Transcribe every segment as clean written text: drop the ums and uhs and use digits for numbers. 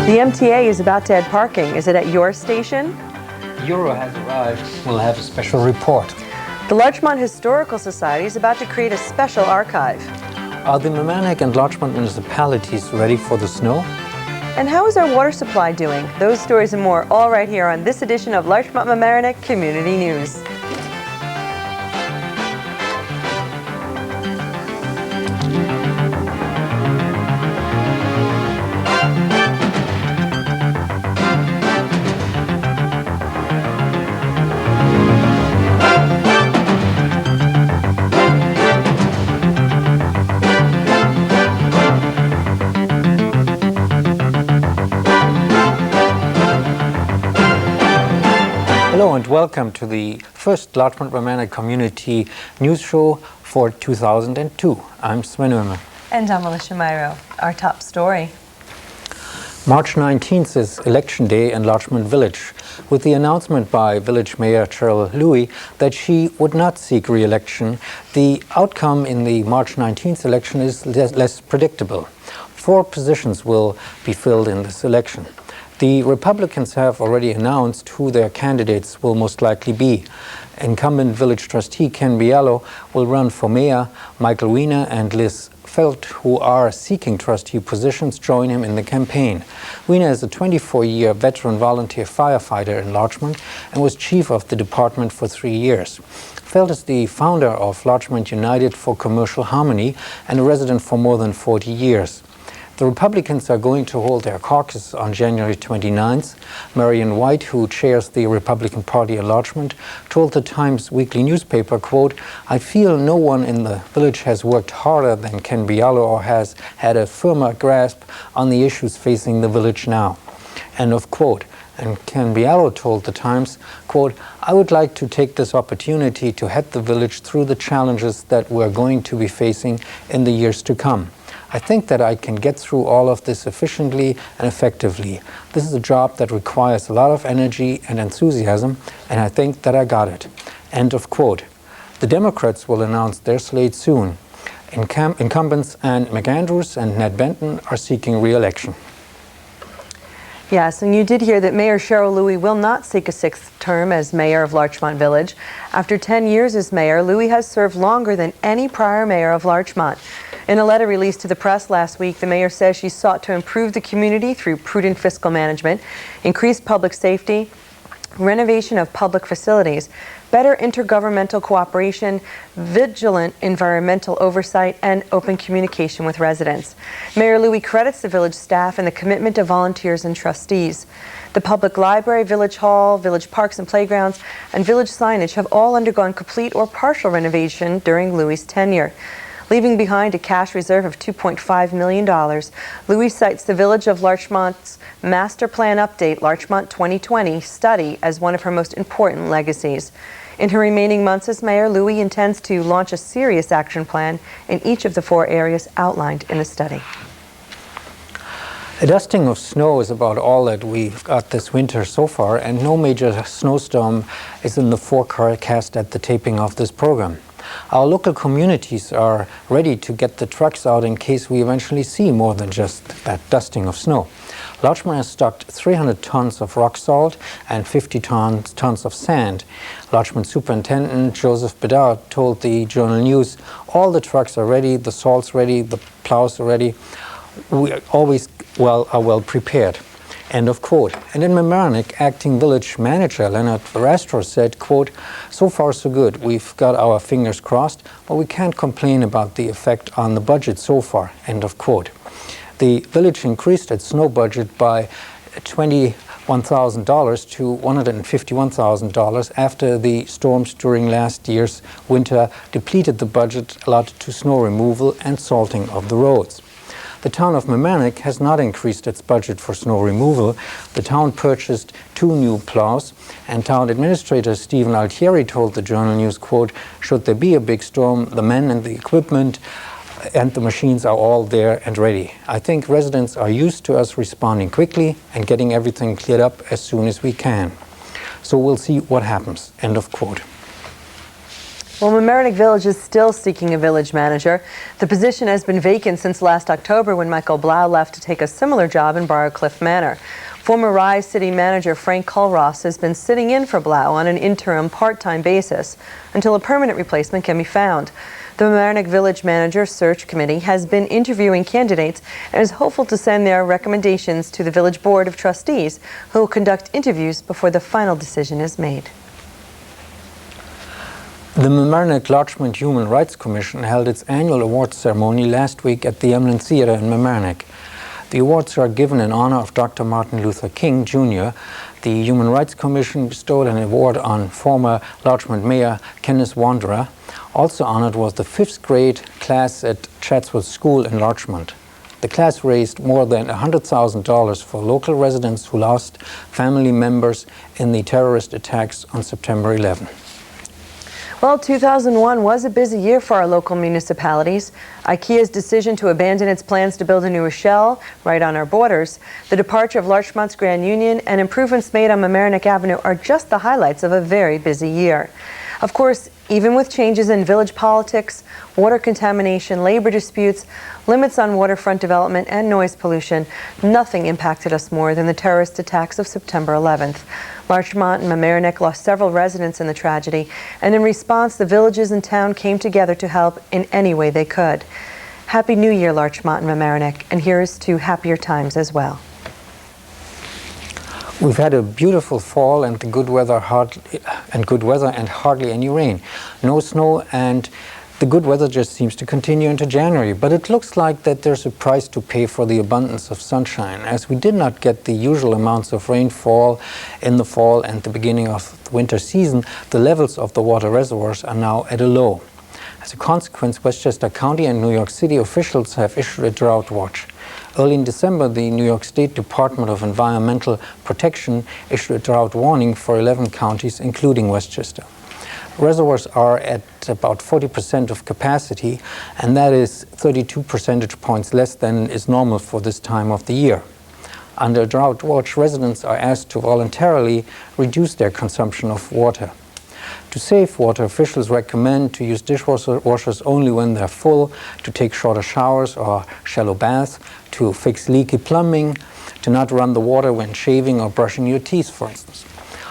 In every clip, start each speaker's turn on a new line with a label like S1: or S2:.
S1: The MTA is about to add parking. Is it at your station?
S2: Euro has arrived. We'll have a special report.
S1: The Larchmont Historical Society is about to create a special archive.
S2: Are the Mamaroneck and Larchmont municipalities ready for the snow?
S1: And how is our water supply doing? Those stories and more, all right here on this edition of Larchmont Mamaroneck Community News.
S2: Hello and welcome to the first Larchmont Mamaroneck Community News Show for 2002. I'm Sven.
S1: And I'm Alyssha. Our top story.
S2: March 19th is Election Day in Larchmont Village, with the announcement by Village Mayor Cheryl Louis that she would not seek re-election. The outcome in the March 19th election is less predictable. 4 positions will be filled in this election. The Republicans have already announced who their candidates will most likely be. Incumbent village trustee Ken Bialo will run for mayor. Michael Wiener and Liz Felt, who are seeking trustee positions, join him in the campaign. Wiener is a 24-year veteran volunteer firefighter in Larchmont and was chief of the department for 3 years. Felt is the founder of Larchmont United for Commercial Harmony and a resident for more than 40 years. The Republicans are going to hold their caucus on January 29th. Marion White, who chairs the Republican Party in Larchmont, told the Times weekly newspaper, quote, "I feel no one in the village has worked harder than Ken Bialo or has had a firmer grasp on the issues facing the village now." End of quote. And Ken Bialo told the Times, quote, "I would like to take this opportunity to head the village through the challenges that we're going to be facing in the years to come. I think that I can get through all of this efficiently and effectively. This is a job that requires a lot of energy and enthusiasm, and I think that I got it." End of quote. The Democrats will announce their slate soon. Incumbents Ann McAndrews and Ned Benton are seeking re-election.
S1: Yes, and you did hear that Mayor Cheryl Louis will not seek a 6th term as mayor of Larchmont Village. After 10 years as mayor, Louis has served longer than any prior mayor of Larchmont. In a letter released to the press last week, the mayor says she sought to improve the community through prudent fiscal management, increased public safety, renovation of public facilities, better intergovernmental cooperation, vigilant environmental oversight, and open communication with residents. Mayor Louis credits the village staff and the commitment of volunteers and trustees. The public library, village hall, village parks and playgrounds, and village signage have all undergone complete or partial renovation during Louis' tenure. Leaving behind a cash reserve of $2.5 million, Louis cites the Village of Larchmont's Master Plan Update Larchmont 2020 study as one of her most important legacies. In her remaining months as mayor, Louis intends to launch a serious action plan in each of the 4 areas outlined in the study.
S2: A dusting of snow is about all that we've got this winter so far, and no major snowstorm is in the forecast at the taping of this program. Our local communities are ready to get the trucks out in case we eventually see more than just that dusting of snow. Larchmont has stocked 300 tons of rock salt and 50 tons of sand. Larchmont Superintendent Joseph Bedard told the Journal News, "All the trucks are ready, the salt's ready, the plows are ready. We always are well prepared." End of quote. And in Mamaroneck, acting village manager Leonard Verastro said, quote, "So far so good. We've got our fingers crossed, but we can't complain about the effect on the budget so far." End of quote. The village increased its snow budget by $21,000 to $151,000 after the storms during last year's winter depleted the budget allotted to snow removal and salting of the roads. The town of Mamaroneck has not increased its budget for snow removal. The town purchased 2 new plows, and town administrator Stephen Altieri told the Journal News, quote, "Should there be a big storm, the men and the equipment and the machines are all there and ready. I think residents are used to us responding quickly and getting everything cleared up as soon as we can. So we'll see what happens." End of quote.
S1: Well, Mamaroneck Village is still seeking a village manager. The position has been vacant since last October when Michael Blau left to take a similar job in Briarcliff Manor. Former Rye City Manager Frank Culross has been sitting in for Blau on an interim part-time basis until a permanent replacement can be found. The Mamaroneck Village Manager Search Committee has been interviewing candidates and is hopeful to send their recommendations to the Village Board of Trustees, who will conduct interviews before the final decision is made.
S2: The Mamaroneck Larchmont Human Rights Commission held its annual awards ceremony last week at the LMC Theatre in Mamaroneck. The awards are given in honor of Dr. Martin Luther King, Jr. The Human Rights Commission bestowed an award on former Larchmont Mayor Kenneth Wanderer. Also honored was the 5th grade class at Chatsworth School in Larchmont. The class raised more than $100,000 for local residents who lost family members in the terrorist attacks on September 11.
S1: Well, 2001 was a busy year for our local municipalities. IKEA's decision to abandon its plans to build a New Rochelle right on our borders, the departure of Larchmont's Grand Union, and improvements made on Mamaroneck Avenue are just the highlights of a very busy year. Of course, even with changes in village politics, water contamination, labor disputes, limits on waterfront development, and noise pollution, nothing impacted us more than the terrorist attacks of September 11th. Larchmont and Mamaroneck lost several residents in the tragedy, and in response, the villages and town came together to help in any way they could. Happy New Year, Larchmont and Mamaroneck, and here's to happier times as well.
S2: We've had a beautiful fall and good weather and hardly any rain. No snow, and the good weather just seems to continue into January. But it looks like that there's a price to pay for the abundance of sunshine. As we did not get the usual amounts of rainfall in the fall and the beginning of the winter season, the levels of the water reservoirs are now at a low. As a consequence, Westchester County and New York City officials have issued a drought watch. Early in December, the New York State Department of Environmental Protection issued a drought warning for 11 counties, including Westchester. Reservoirs are at about 40% of capacity, and that is 32 percentage points less than is normal for this time of the year. Under drought watch, residents are asked to voluntarily reduce their consumption of water. To save water, officials recommend to use dishwashers only when they're full, to take shorter showers or shallow baths, to fix leaky plumbing, to not run the water when shaving or brushing your teeth, for instance.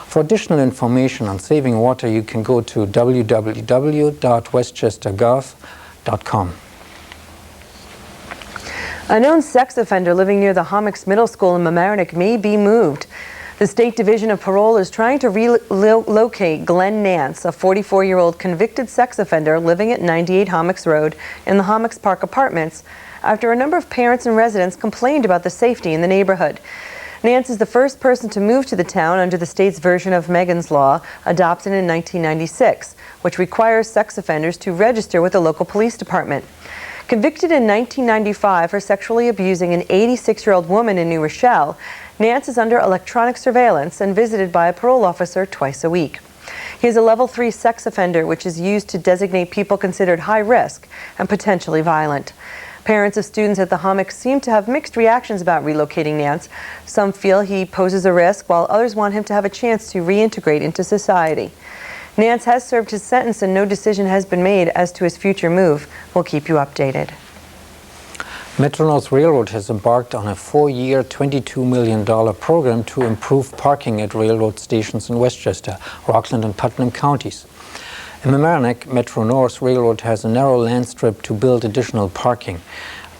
S2: For additional information on saving water, you can go to www.westchestergov.com.
S1: A known sex offender living near the Hommocks Middle School in Mamaroneck may be moved. The State Division of Parole is trying to relocate Glenn Nance, a 44-year-old convicted sex offender living at 98 Hommocks Road in the Hommocks Park Apartments, after a number of parents and residents complained about the safety in the neighborhood. Nance is the first person to move to the town under the state's version of Megan's Law, adopted in 1996, which requires sex offenders to register with the local police department. Convicted in 1995 for sexually abusing an 86-year-old woman in New Rochelle, Nance is under electronic surveillance and visited by a parole officer twice a week. He is a level 3 sex offender, which is used to designate people considered high risk and potentially violent. Parents of students at the Hommocks seem to have mixed reactions about relocating Nance. Some feel he poses a risk, while others want him to have a chance to reintegrate into society. Nance has served his sentence and no decision has been made as to his future move. We'll keep you updated.
S2: Metro-North Railroad has embarked on a 4-year, $22 million program to improve parking at railroad stations in Westchester, Rockland, and Putnam counties. In Mamaroneck, Metro-North Railroad has a narrow land strip to build additional parking.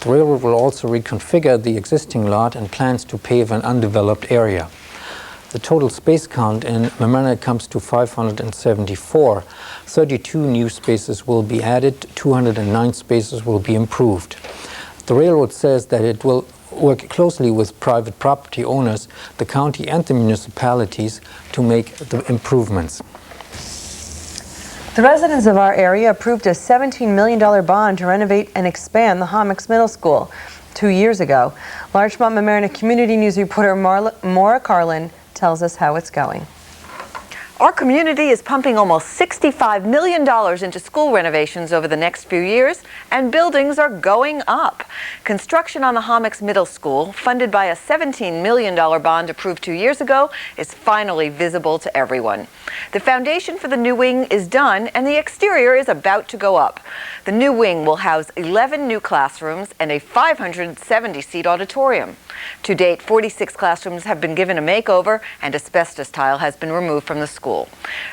S2: The railroad will also reconfigure the existing lot and plans to pave an undeveloped area. The total space count in Mamaroneck comes to 574. 32 new spaces will be added, 209 spaces will be improved. The railroad says that it will work closely with private property owners, the county and the municipalities to make the improvements.
S1: The residents of our area approved a $17 million bond to renovate and expand the Hommocks Middle School 2 years ago. Larchmont Mamaroneck Community News reporter Maura Carlin tells us how it's going.
S3: Our community is pumping almost $65 million into school renovations over the next few years, and buildings are going up. Construction on the Hommocks Middle School, funded by a $17 million bond approved 2 years ago, is finally visible to everyone. The foundation for the new wing is done, and the exterior is about to go up. The new wing will house 11 new classrooms and a 570-seat auditorium. To date, 46 classrooms have been given a makeover, and asbestos tile has been removed from the school.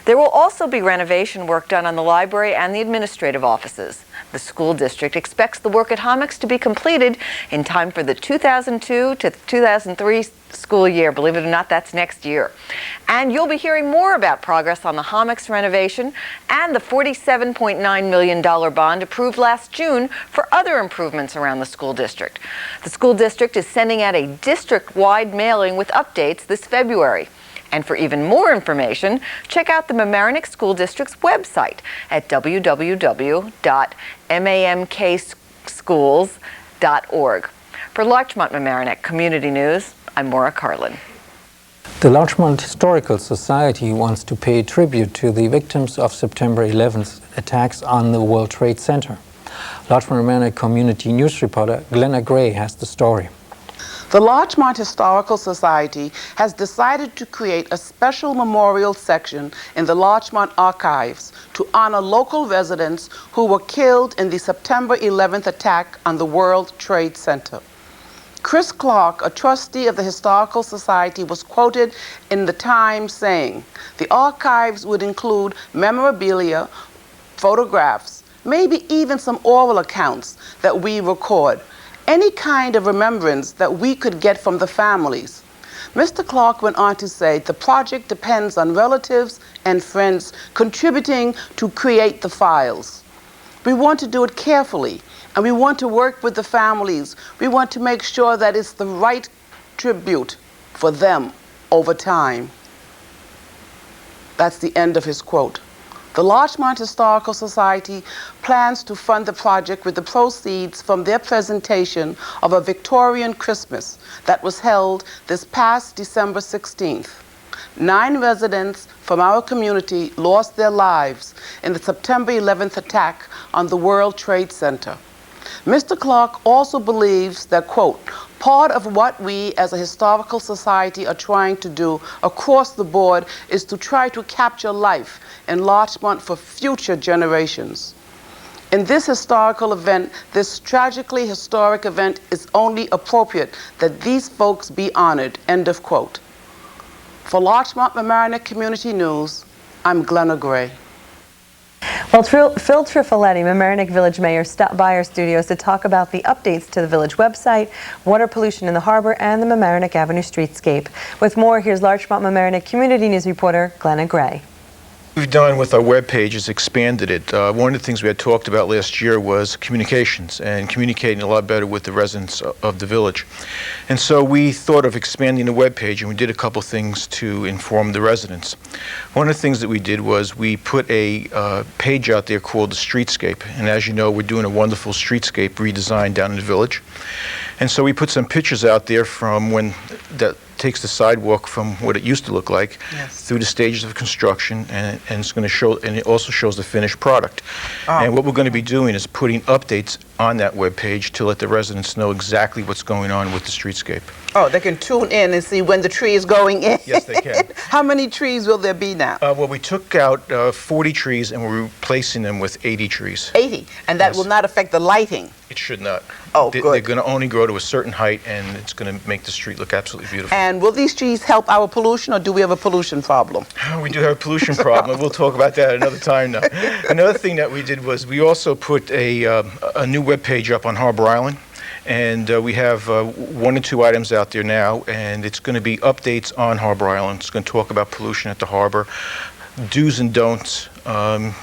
S3: There will also be renovation work done on the library and the administrative offices. The school district expects the work at Hommocks to be completed in time for the 2002 to 2003 school year. Believe it or not, that's next year. And you'll be hearing more about progress on the Hommocks renovation and the $47.9 million bond approved last June for other improvements around the school district. The school district is sending out a district-wide mailing with updates this February. And for even more information, check out the Mamaroneck School District's website at www.mamkschools.org. For Larchmont Mamaroneck Community News, I'm Maura Carlin.
S2: The Larchmont Historical Society wants to pay tribute to the victims of September 11th attacks on the World Trade Center. Larchmont Mamaroneck Community News reporter Glenna Gray has the story.
S4: The Larchmont Historical Society has decided to create a special memorial section in the Larchmont archives to honor local residents who were killed in the September 11th attack on the World Trade Center. Chris Clark, a trustee of the Historical Society, was quoted in the Times saying, "The archives would include memorabilia, photographs, maybe even some oral accounts that we record. Any kind of remembrance that we could get from the families." Mr. Clark went on to say the project depends on relatives and friends contributing to create the files. We want to do it carefully, and we want to work with the families. We want to make sure that it's the right tribute for them over time. That's the end of his quote. The Larchmont Historical Society plans to fund the project with the proceeds from their presentation of a Victorian Christmas that was held this past December 16th. 9 residents from our community lost their lives in the September 11th attack on the World Trade Center. Mr. Clark also believes that, quote, "part of what we as a historical society are trying to do across the board is to try to capture life in Larchmont for future generations. In this historical event, this tragically historic event, is only appropriate that these folks be honored," end of quote. For Larchmont Mamaroneck Community News, I'm Glenna Gray.
S1: Well, Phil Trifoletti, Mamaroneck Village Mayor, stopped by our studios to talk about the updates to the village website, water pollution in the harbor, and the Mamaroneck Avenue streetscape. With more, here's Larchmont Mamaroneck Community News reporter Glenna Gray.
S5: We've done with our web page is expanded it. One of the things we had talked about last year was communications and communicating a lot better with the residents of the village. And so we thought of expanding the web page, and we did a couple things to inform the residents. One of the things that we did was we put a page out there called the Streetscape. And as you know, we're doing a wonderful streetscape redesign down in the village. And so we put some pictures out there from when that takes the sidewalk from what it used to look like through the stages of construction, and it's going to show, and it also shows the finished product. And what we're going to be doing is putting updates on that web page to let the residents know exactly what's going on with the streetscape.
S4: Oh, they can tune in and see when the tree is going in.
S5: Yes, they can.
S4: How many trees will there be now?
S5: Well, we took out 40 trees and we're replacing them with 80 trees.
S4: 80, and that
S5: Yes.
S4: will not affect the lighting.
S5: It should not.
S4: Oh,
S5: They're
S4: good.
S5: going to only grow to a certain height, and it's going to make the street look absolutely beautiful.
S4: And will these trees help our pollution, or do we have a pollution problem?
S5: We do have a pollution problem. We'll talk about that another time now. Another thing that we did was we also put a new web page up on Harbor Island, and we have 1 or 2 items out there now, and it's going to be updates on Harbor Island. It's going to talk about pollution at the harbor, do's and don'ts.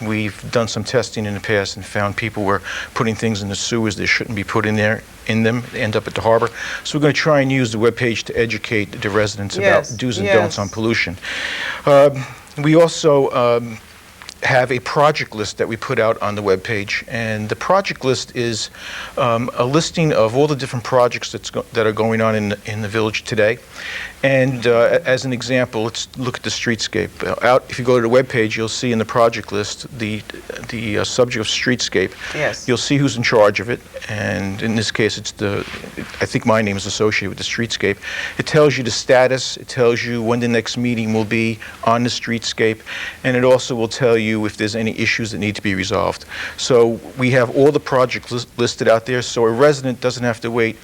S5: We've done some testing in the past and found people were putting things in the sewers they shouldn't be put in them, end up at the harbor. So we're going to try and use the webpage to educate the residents about do's and don'ts on pollution. We also have a project list that we put out on the webpage, and the project list is a listing of all the different projects that are going on in the village today. And as an example, let's look at the streetscape. If you go to the webpage, you'll see in the project list the subject of streetscape.
S4: Yes.
S5: You'll see who's in charge of it, and in this case, I think my name is associated with the streetscape. It tells you the status. It tells you when the next meeting will be on the streetscape, and it also will tell you if there's any issues that need to be resolved. So we have all the projects listed out there, so a resident doesn't have to wait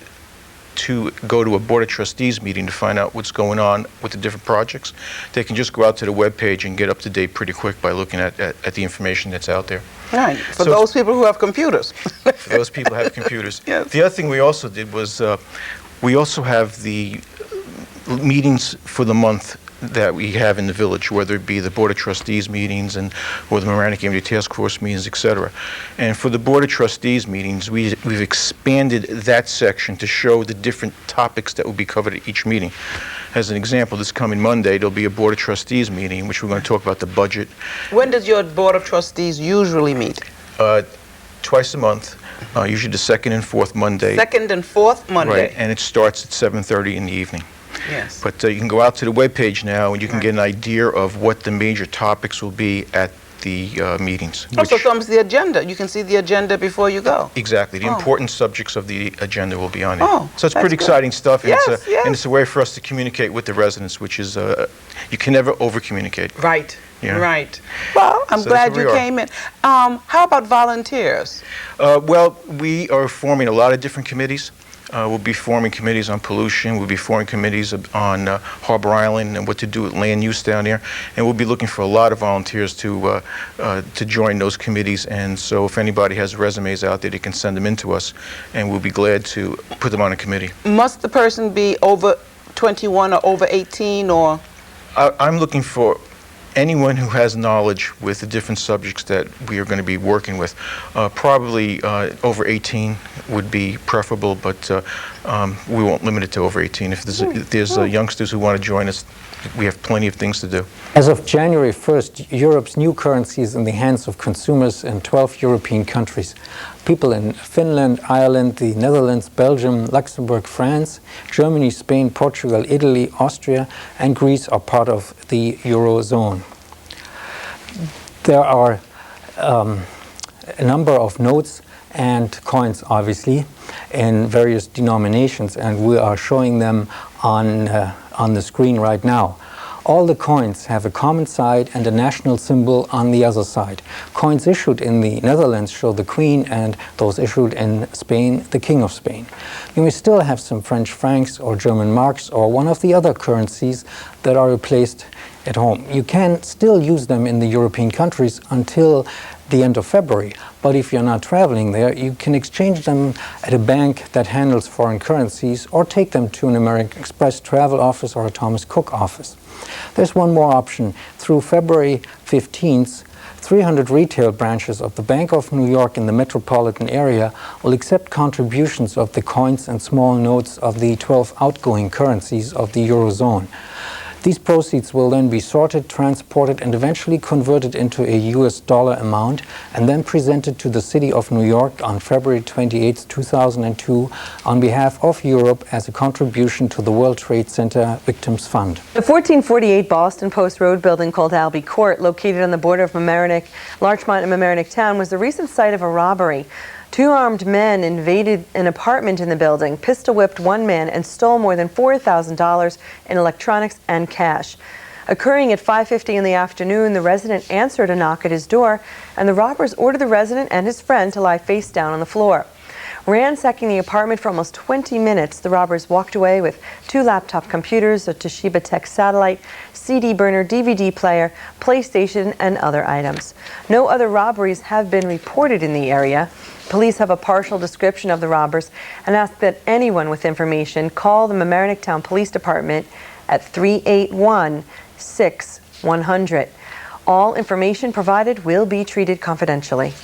S5: to go to a Board of Trustees meeting to find out what's going on with the different projects. They can just go out to the web page and get up to date pretty quick by looking at the information that's out there.
S4: Right, for those people who have computers.
S5: For those people who have computers.
S4: Yes.
S5: The other thing we also did was we also have the meetings for the month that we have in the village, whether it be the Board of Trustees meetings or the Mamaroneck Community Task Force meetings, etc. And for the Board of Trustees meetings, we've expanded that section to show the different topics that will be covered at each meeting. As an example, this coming Monday, there'll be a Board of Trustees meeting in which we're going to talk about the budget.
S4: When does your Board of Trustees usually meet?
S5: Twice a month, usually the second and fourth Monday.
S4: Second and fourth Monday.
S5: Right, and it starts at 7:30 in the evening.
S4: Yes.
S5: But you can go out to the webpage now and you can get an idea of what the major topics will be at the meetings.
S4: Also comes the agenda. You can see the agenda before you go.
S5: Exactly. The important subjects of the agenda will be on it.
S4: Oh,
S5: so it's
S4: that's
S5: pretty
S4: good.
S5: exciting stuff. And,
S4: Yes, yes.
S5: And it's a way for us to communicate with the residents, which is, you can never over-communicate.
S4: Right.
S5: Yeah.
S4: Right. Well, I'm
S5: So
S4: glad
S5: that's where
S4: you
S5: we are.
S4: came in. How about volunteers?
S5: Well, we are forming a lot of different committees. We'll be forming committees on pollution. We'll be forming committees on Harbor Island and what to do with land use down there. And we'll be looking for a lot of volunteers to join those committees. And so if anybody has resumes out there, they can send them in to us, and we'll be glad to put them on a committee.
S4: Must the person be over 21 or over 18 or?
S5: I'm looking for anyone who has knowledge with the different subjects that we are going to be working with. Probably over 18 would be preferable, but we won't limit it to over 18. If there's youngsters who want to join us, we have plenty of things to do.
S2: As of January 1st, Europe's new currency is in the hands of consumers in 12 European countries. People in Finland, Ireland, the Netherlands, Belgium, Luxembourg, France, Germany, Spain, Portugal, Italy, Austria, and Greece are part of the Eurozone. There are a number of notes and coins, obviously, in various denominations, and we are showing them on the screen right now. All the coins have a common side and a national symbol on the other side. Coins issued in the Netherlands show the Queen, and those issued in Spain, the King of Spain. You may still have some French francs or German marks or one of the other currencies that are replaced at home. You can still use them in the European countries until the end of February, but if you're not traveling there, you can exchange them at a bank that handles foreign currencies or take them to an American Express travel office or a Thomas Cook office. There's one more option. Through February 15th, 300 retail branches of the Bank of New York in the metropolitan area will accept contributions of the coins and small notes of the 12 outgoing currencies of the Eurozone. These proceeds will then be sorted, transported, and eventually converted into a US dollar amount and then presented to the City of New York on February 28, 2002 on behalf of Europe as a contribution to the World Trade Center Victims Fund.
S1: The 1448 Boston Post Road building called Albee Court, located on the border of Mamaroneck, Larchmont, and Mamaroneck Town, was the recent site of a robbery. Two armed men invaded an apartment in the building, pistol-whipped one man, and stole more than $4,000 in electronics and cash. Occurring at 5:50 in the afternoon, the resident answered a knock at his door, and the robbers ordered the resident and his friend to lie face down on the floor. Ransacking the apartment for almost 20 minutes, the robbers walked away with 2 laptop computers, a Toshiba Tech satellite, CD burner, DVD player, PlayStation, and other items. No other robberies have been reported in the area. Police have a partial description of the robbers and ask that anyone with information call the Mamaroneck Town Police Department at 381-6100. All information provided will be treated confidentially.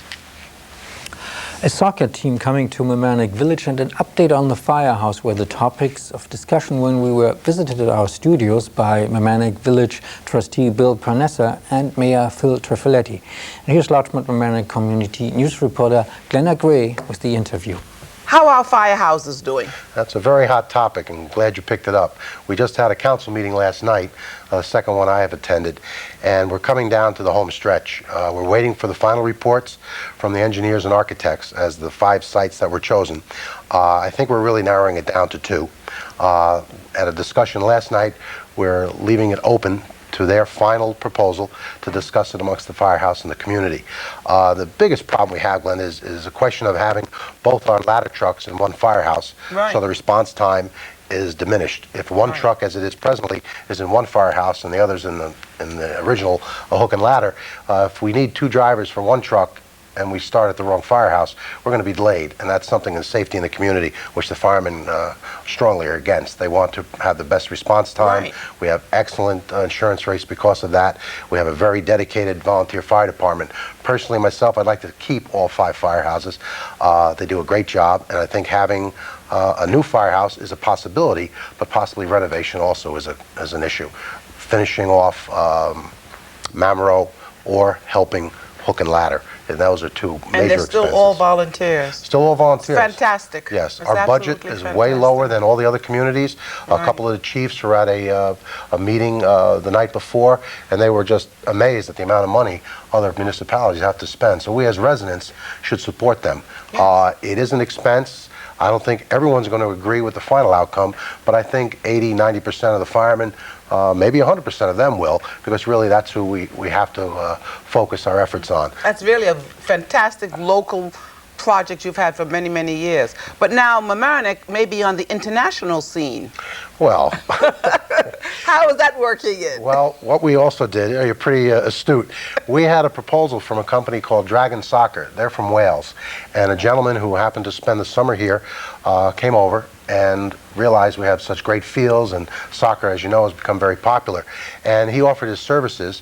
S2: A soccer team coming to Mamaroneck Village and an update on the firehouse were the topics of discussion when we were visited at our studios by Mamaroneck Village trustee Bill Pranessa and Mayor Phil Trefiletti. And here's Larchmont Mamaroneck Community News reporter Glenna Gray with the interview.
S4: How are firehouses doing?
S6: That's a very hot topic, and glad you picked it up. We just had a council meeting last night, the second one I have attended, and we're coming down to the home stretch. We're waiting for the final reports from the engineers and architects as the 5 sites that were chosen. I think we're really narrowing it down to 2. At a discussion last night, we're leaving it open to their final proposal to discuss it amongst the firehouse and the community. The biggest problem we have, Glenn, is a question of having both our ladder trucks in one firehouse, so the response time is diminished. If one truck, as it is presently, is in one firehouse and the other's in the original hook and ladder, if we need 2 drivers for one truck and we start at the wrong firehouse, we're going to be delayed, and that's something in safety in the community, which the firemen strongly are against. They want to have the best response time. We have excellent insurance rates because of that. We have a very dedicated volunteer fire department. Personally, myself, I'd like to keep all 5 firehouses. They do a great job, and I think having a new firehouse is a possibility, but possibly renovation also is an issue. Finishing off Mamro or helping hook and ladder. And those are 2 major expenses.
S4: And they're still all volunteers.
S6: Still all volunteers.
S4: Fantastic.
S6: Yes.
S4: It's
S6: Our budget is way lower than all the other communities. A couple of the chiefs were at a meeting the night before, and they were just amazed at the amount of money other municipalities have to spend. So we as residents should support them. It is an expense. I don't think everyone's going to agree with the final outcome, but I think 80–90% of the firemen, maybe 100% of them will, because really that's who we have to focus our efforts on.
S4: That's really a fantastic local project you've had for many, many years. But now Mamaroneck may be on the international scene.
S6: Well,
S4: how is that working in?
S6: Well, what we also did, you're pretty astute, we had a proposal from a company called Dragon Soccer. They're from Wales, and a gentleman who happened to spend the summer here came over and realized we have such great fields, and soccer, as you know, has become very popular, and he offered his services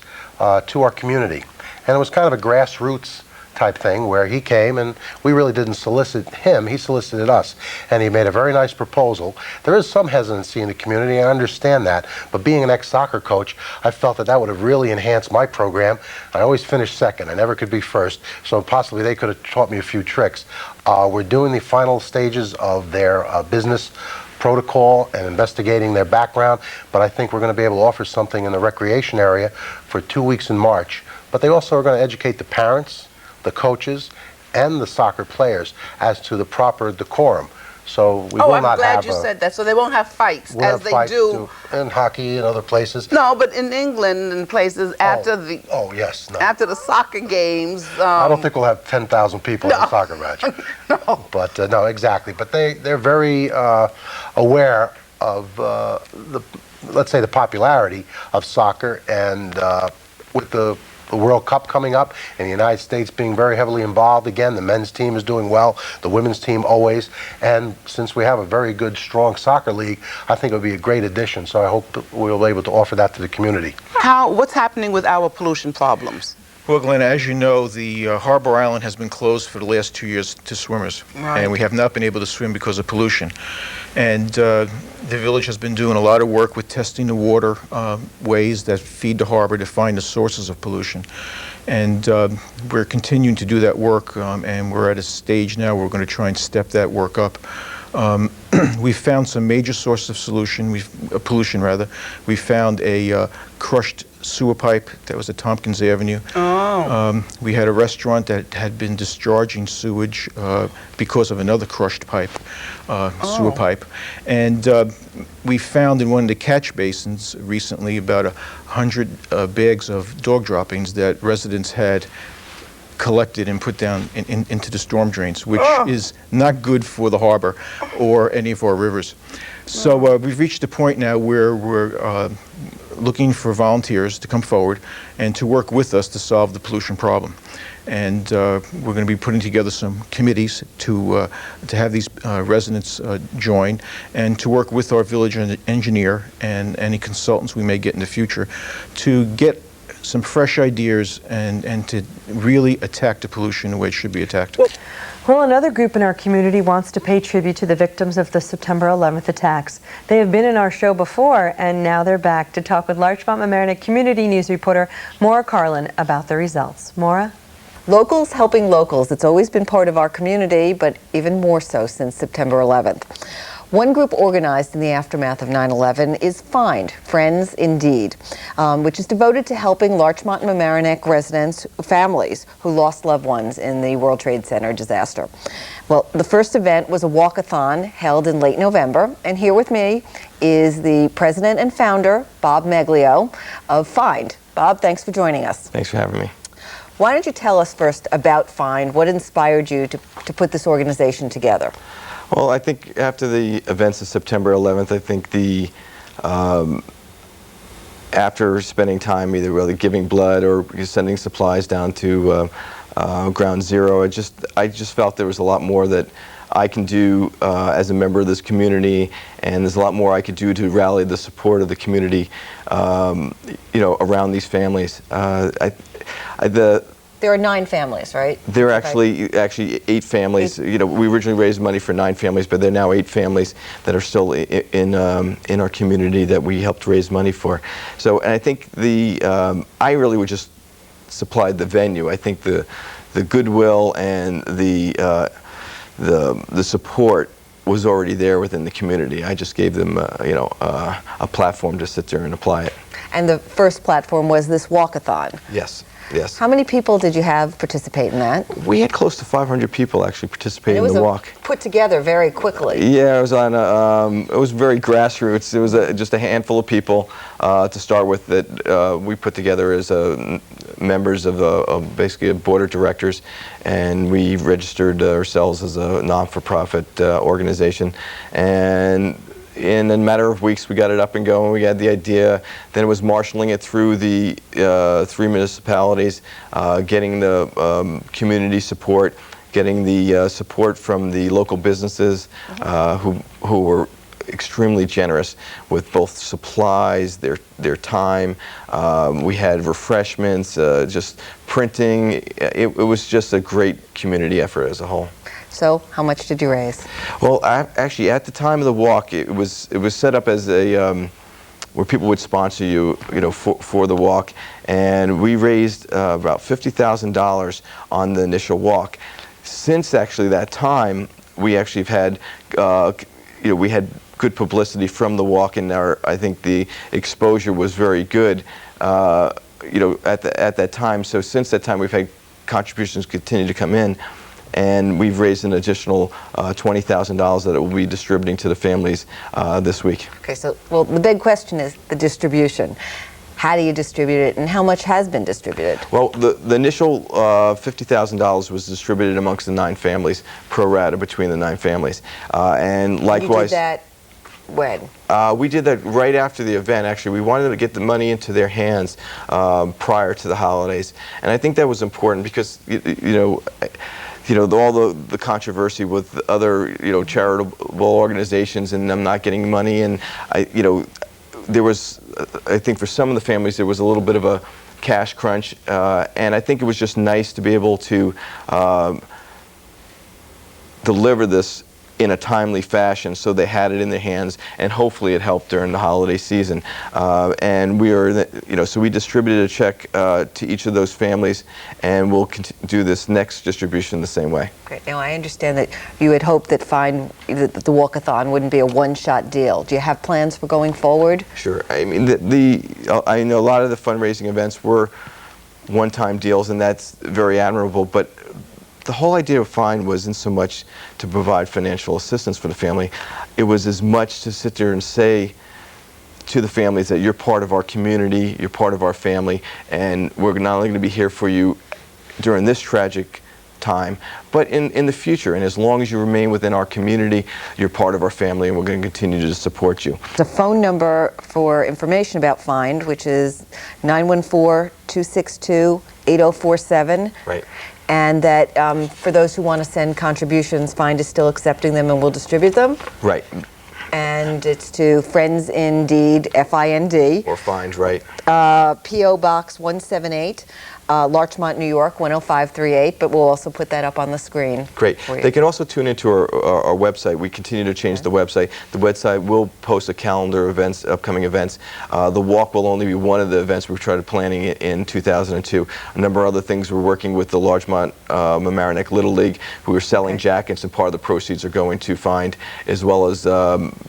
S6: to our community. And it was kind of a grassroots type thing where he came, and we really didn't solicit him, he solicited us, and he made a very nice proposal. There is some hesitancy in the community, I understand that, but being an ex-soccer coach, I felt that would have really enhanced my program. I always finished second, I never could be first, so possibly they could have taught me a few tricks. We're doing the final stages of their business protocol and investigating their background, but I think we're going to be able to offer something in the recreation area for 2 weeks in March. But they also are going to educate the parents, the coaches, and the soccer players as to the proper decorum. So we will not have...
S4: I'm glad you said that. So they won't have fights as they do
S6: in hockey and other places.
S4: No, but in England and places after the...
S6: Oh, yes. No.
S4: After the soccer games...
S6: I don't think we'll have 10,000 people in a soccer match.
S4: No.
S6: But, no, exactly. But they're very aware of, let's say, the popularity of soccer, and with the World Cup coming up and the United States being very heavily involved again, the men's team is doing well, the women's team always, and since we have a very good, strong soccer league, I think it would be a great addition, so I hope we'll be able to offer that to the community.
S4: What's happening with our pollution problems?
S5: Well, Glenn, as you know, the Harbor Island has been closed for the last 2 years to swimmers, and we have not been able to swim because of pollution. And the village has been doing a lot of work with testing the water ways that feed the harbor to find the sources of pollution. And we're continuing to do that work, and we're at a stage now where we're going to try and step that work up. We've found some major sources of pollution. We found a crushed sewer pipe that was at Tompkins Avenue. We had a restaurant that had been discharging sewage because of another crushed pipe, sewer pipe. And we found in one of the catch basins recently about 100 bags of dog droppings that residents had collected and put down into the storm drains, which is not good for the harbor or any of our rivers. So we've reached a point now where we're looking for volunteers to come forward and to work with us to solve the pollution problem. And we're going to be putting together some committees to have these residents join, and to work with our village engineer and any consultants we may get in the future to get some fresh ideas and to really attack the pollution the way it should be attacked.
S1: Well, another group in our community wants to pay tribute to the victims of the September 11th attacks. They have been in our show before, and now they're back to talk with Larchmont Mamaroneck Community News reporter Maura Carlin about the results. Maura?
S3: Locals helping locals. It's always been part of our community, but even more so since September 11th. One group organized in the aftermath of 9/11 is FIND, Friends Indeed, which is devoted to helping Larchmont and Mamaroneck residents, families who lost loved ones in the World Trade Center disaster. Well, the first event was a walkathon held in late November, and here with me is the president and founder, Bob Meglio, of FIND. Bob, thanks for joining us.
S7: Thanks for having me.
S3: Why don't you tell us first about FIND, what inspired you to put this organization together?
S7: Well, I think after the events of September 11th, I think after spending time either really giving blood or sending supplies down to Ground Zero, I just felt there was a lot more that I can do as a member of this community, and there's a lot more I could do to rally the support of the community, around these families.
S3: There are 9 families, right?
S7: There are actually 8 families. We originally raised money for 9 families, but there are now 8 families that are still in our community that we helped raise money for. So, and I think I really would just supplied the venue. I think the goodwill and the support was already there within the community. I just gave them a platform to sit there and apply it.
S3: And the first platform was this walkathon.
S7: Yes. Yes.
S3: How many people did you have participate in that?
S7: We had close to 500 people actually participate in the walk.
S3: Put together very quickly.
S7: Yeah, it was it was very grassroots. It was just a handful of people to start with that we put together as members of basically a board of directors, and we registered ourselves as a non-for-profit organization. And in a matter of weeks, we got it up and going. We had the idea. Then it was marshaling it through the 3 municipalities, getting the community support, getting the support from the local businesses who were extremely generous with both supplies, their time. We had refreshments, just printing. It was just a great community effort as a whole.
S3: So, how much did you raise?
S7: Well, actually, at the time of the walk, it was set up as a where people would sponsor you, for the walk, and we raised about $50,000 on the initial walk. Since actually that time, we actually have had, we had good publicity from the walk, and I think the exposure was very good, at that time. So since that time, we've had contributions continue to come in. And we've raised an additional $20,000 that it will be distributing to the families this week. Okay,
S3: so, well, the big question is the distribution. How do you distribute it, and how much has been distributed?
S7: Well, the initial $50,000 was distributed amongst the 9 families, pro rata between the 9 families. And likewise...
S3: You did that when?
S7: We did that right after the event, actually. We wanted to get the money into their hands prior to the holidays. And I think that was important because, all the controversy with other, charitable organizations and them not getting money, and there was, I think for some of the families there was a little bit of a cash crunch, and I think it was just nice to be able to deliver this in a timely fashion, so they had it in their hands, and hopefully it helped during the holiday season. And we are, so we distributed a check to each of those families, and we'll do this next distribution the same way.
S3: Great. Now I understand that you had hoped that the walkathon wouldn't be a one-shot deal. Do you have plans for going forward?
S7: Sure. I mean, I know a lot of the fundraising events were one-time deals, and that's very admirable. But the whole idea of FIND wasn't so much to provide financial assistance for the family. It was as much to sit there and say to the families that you're part of our community, you're part of our family, and we're not only going to be here for you during this tragic time, but in the future. And as long as you remain within our community, you're part of our family, and we're going to continue to support you.
S3: The phone number for information about FIND, which is 914-262-8047.
S7: Right.
S3: And that for those who want to send contributions, FIND is still accepting them and will distribute them?
S7: Right.
S3: And it's to Friends Indeed, FIND.
S7: Or FIND, right.
S3: P.O. Box 178, Larchmont, New York, 10538, but we'll also put that up on the screen.
S7: Great.
S3: for you.
S7: They can also tune into our website. We continue to change the website. The website will post a calendar of events, upcoming events. The walk will only be one of the events we've tried planning it in 2002. A number of other things, we're working with the Larchmont Mamaroneck Little League, who are selling jackets, and part of the proceeds are going to find, as well as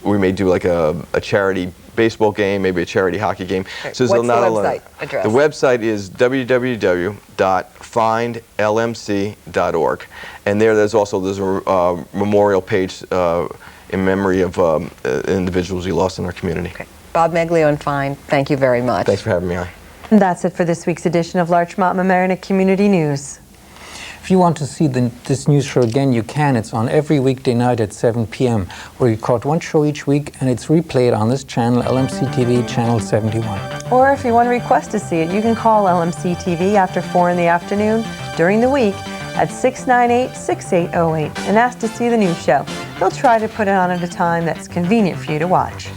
S7: we may do like a charity baseball game, maybe a charity hockey game.
S3: Okay.
S7: So
S3: What's the website address?
S7: The website is www.findlmc.org, and there's also a memorial page in memory of individuals we lost in our community.
S3: Okay. Bob Meglio and Fine, thank you very much.
S7: Thanks for having me on.
S1: And that's it for this week's edition of Larchmont Mamaroneck Community News.
S2: If you want to see this news show again, you can. It's on every weekday night at 7 p.m. We record one show each week, and it's replayed on this channel, LMC-TV, channel 71.
S1: Or if you want to request to see it, you can call LMC-TV after 4 in the afternoon during the week at 698-6808 and ask to see the news show. They'll try to put it on at a time that's convenient for you to watch.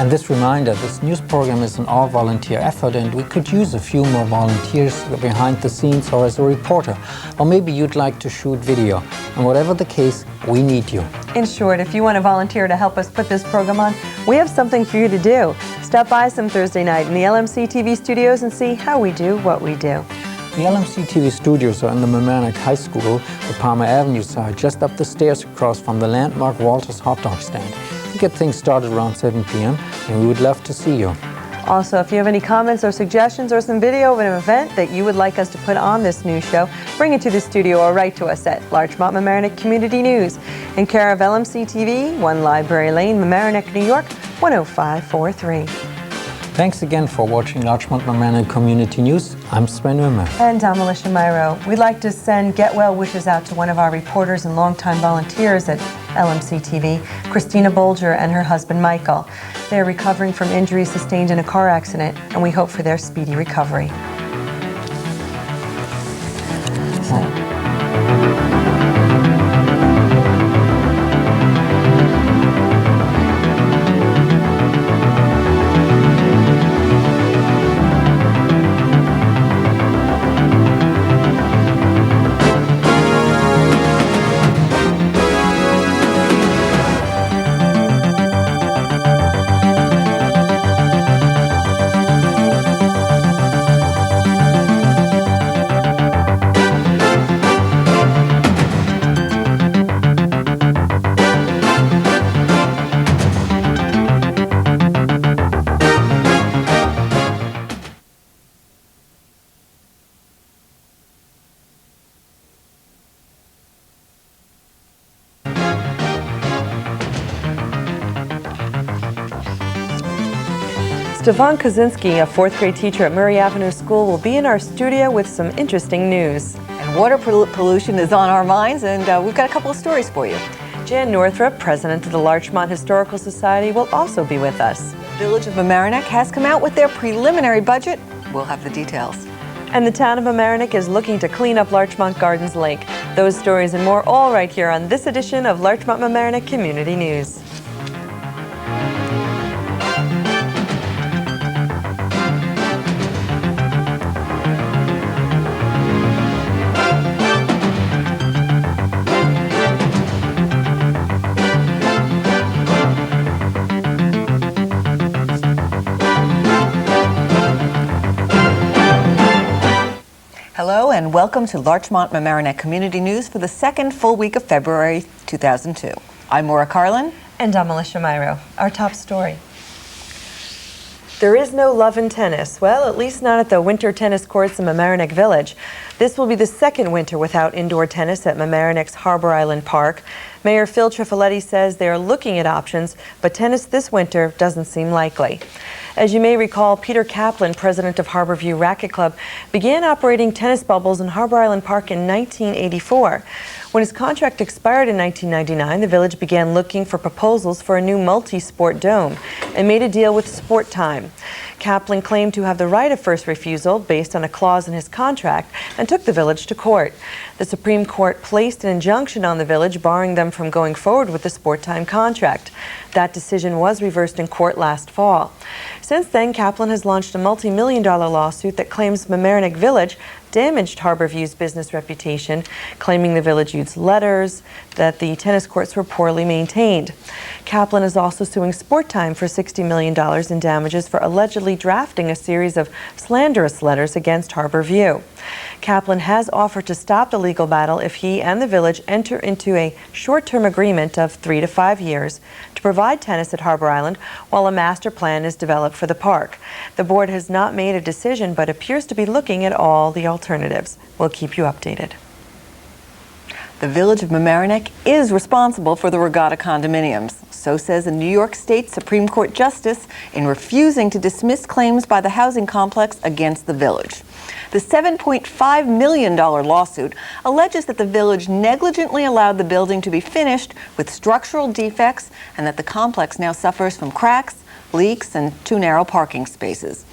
S2: And this reminder, this news program is an all-volunteer effort, and we could use a few more volunteers behind the scenes or as a reporter. Or maybe you'd like to shoot video. And whatever the case, we need you.
S1: In short, if you want to volunteer to help us put this program on, we have something for you to do. Stop by some Thursday night in the LMC TV studios and see how we do what we do.
S2: The LMC TV studios are in the Mamaroneck High School, the Palmer Avenue side, just up the stairs across from the landmark Walter's hot dog stand. We get things started around 7 p.m. and we would love to see you.
S1: Also, if you have any comments or suggestions or some video of an event that you would like us to put on this news show, bring it to the studio or write to us at Larchmont Mamaroneck Community News in care of LMC TV, 1 Library Lane, Mamaroneck, New York, 10543.
S2: Thanks again for watching Larchmont Mamaroneck Community News. I'm Sven.
S1: And I'm Alyssha Myro. We'd like to send get well wishes out to one of our reporters and longtime volunteers at LMC TV, Christina Bolger and her husband Michael. They're recovering from injuries sustained in a car accident, and we hope for their speedy recovery. Stefan Kaczynski, a 4th grade teacher at Murray Avenue School, will be in our studio with some interesting news.
S3: And water pollution is on our minds, and we've got a couple of stories for you.
S1: Jan Northrup, president of the Larchmont Historical Society, will also be with us.
S3: The Village of Mamaroneck has come out with their preliminary budget. We'll have the details.
S1: And the town of Mamaroneck is looking to clean up Larchmont Gardens Lake. Those stories and more all right here on this edition of Larchmont Mamaroneck Community News.
S3: Hello and welcome to Larchmont Mamaroneck Community News for the second full week of February 2002. I'm Maura Carlin.
S1: And I'm Alyssha Myro. Our top story. There is no love in tennis. Well, at least not at the winter tennis courts in Mamaroneck Village. This will be the second winter without indoor tennis at Mamaroneck's Harbor Island Park. Mayor Phil Trifoletti says they are looking at options, but tennis this winter doesn't seem likely. As you may recall, Peter Kaplan, president of Harborview Racquet Club, began operating tennis bubbles in Harbor Island Park in 1984. When his contract expired in 1999, the village began looking for proposals for a new multi-sport dome and made a deal with Sport Time. Kaplan claimed to have the right of first refusal based on a clause in his contract and took the village to court. The Supreme Court placed an injunction on the village barring them from going forward with the Sport Time contract. That decision was reversed in court last fall. Since then, Kaplan has launched a multi-million-dollar lawsuit that claims Mamaroneck Village damaged Harborview's business reputation, claiming the village used letters, that the tennis courts were poorly maintained. Kaplan is also suing Sport Time for $60 million in damages for allegedly drafting a series of slanderous letters against Harborview. Kaplan has offered to stop the legal battle if he and the village enter into a short-term agreement of 3 to 5 years to provide tennis at Harbor Island while a master plan is developed for the park. The board has not made a decision but appears to be looking at all the alternatives. We'll keep you updated.
S3: The Village of Mamaroneck is responsible for the Regatta condominiums. So says a New York State Supreme Court justice in refusing to dismiss claims by the housing complex against the village. The $7.5 million lawsuit alleges that the village negligently allowed the building to be finished with structural defects and that the complex now suffers from cracks, leaks, and too narrow parking spaces.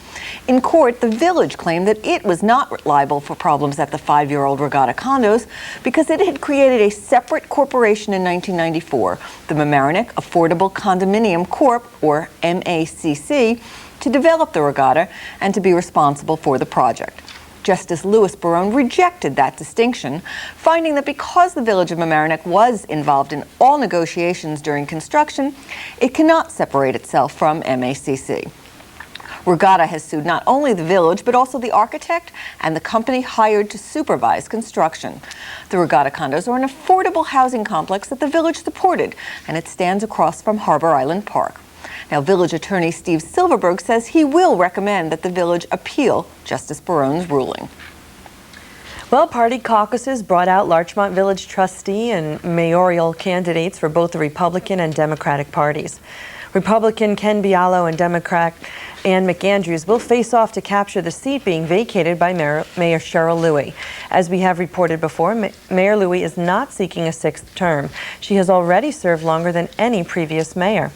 S3: In court, the village claimed that it was not liable for problems at the 5-year-old Regatta condos because it had created a separate corporation in 1994, the Mamaroneck Affordable Condominium Corp., or MACC, to develop the Regatta and to be responsible for the project. Justice Louis Barone rejected that distinction, finding that because the Village of Mamaroneck was involved in all negotiations during construction, it cannot separate itself from MACC. Regatta has sued not only the village, but also the architect and the company hired to supervise construction. The Regatta condos are an affordable housing complex that the village supported, and it stands across from Harbor Island Park. Now, village attorney Steve Silverberg says he will recommend that the village appeal Justice Barone's ruling.
S1: Well, party caucuses brought out Larchmont Village trustee and mayoral candidates for both the Republican and Democratic parties. Republican Ken Bialo and Democrat Ann McAndrews will face off to capture the seat being vacated by Mayor Cheryl Louie. As we have reported before, Mayor Louie is not seeking a 6th term. She has already served longer than any previous mayor.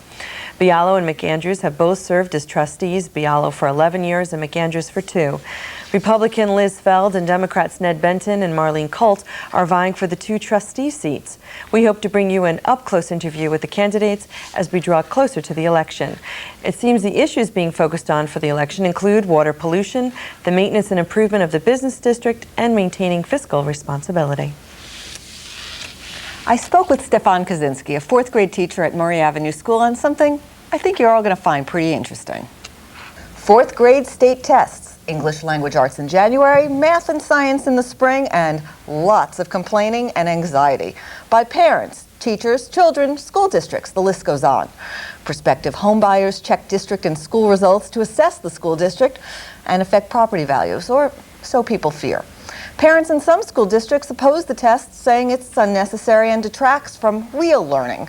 S1: Bialo and McAndrews have both served as trustees, Bialo for 11 years and McAndrews for 2. Republican Liz Feld and Democrats Ned Benton and Marlene Colt are vying for the 2 trustee seats. We hope to bring you an up-close interview with the candidates as we draw closer to the election. It seems the issues being focused on for the election include water pollution, the maintenance and improvement of the business district, and maintaining fiscal responsibility. I spoke with Stefan Kaczynski, a 4th grade teacher at Murray Avenue School, on something I think you're all going to find pretty interesting. 4th grade state tests, English language arts in January, math and science in the spring, and lots of complaining and anxiety by parents, teachers, children, school districts, the list goes on. Prospective homebuyers check district and school results to assess the school district and affect property values, or so people fear. Parents in some school districts oppose the test, saying it's unnecessary and detracts from real learning.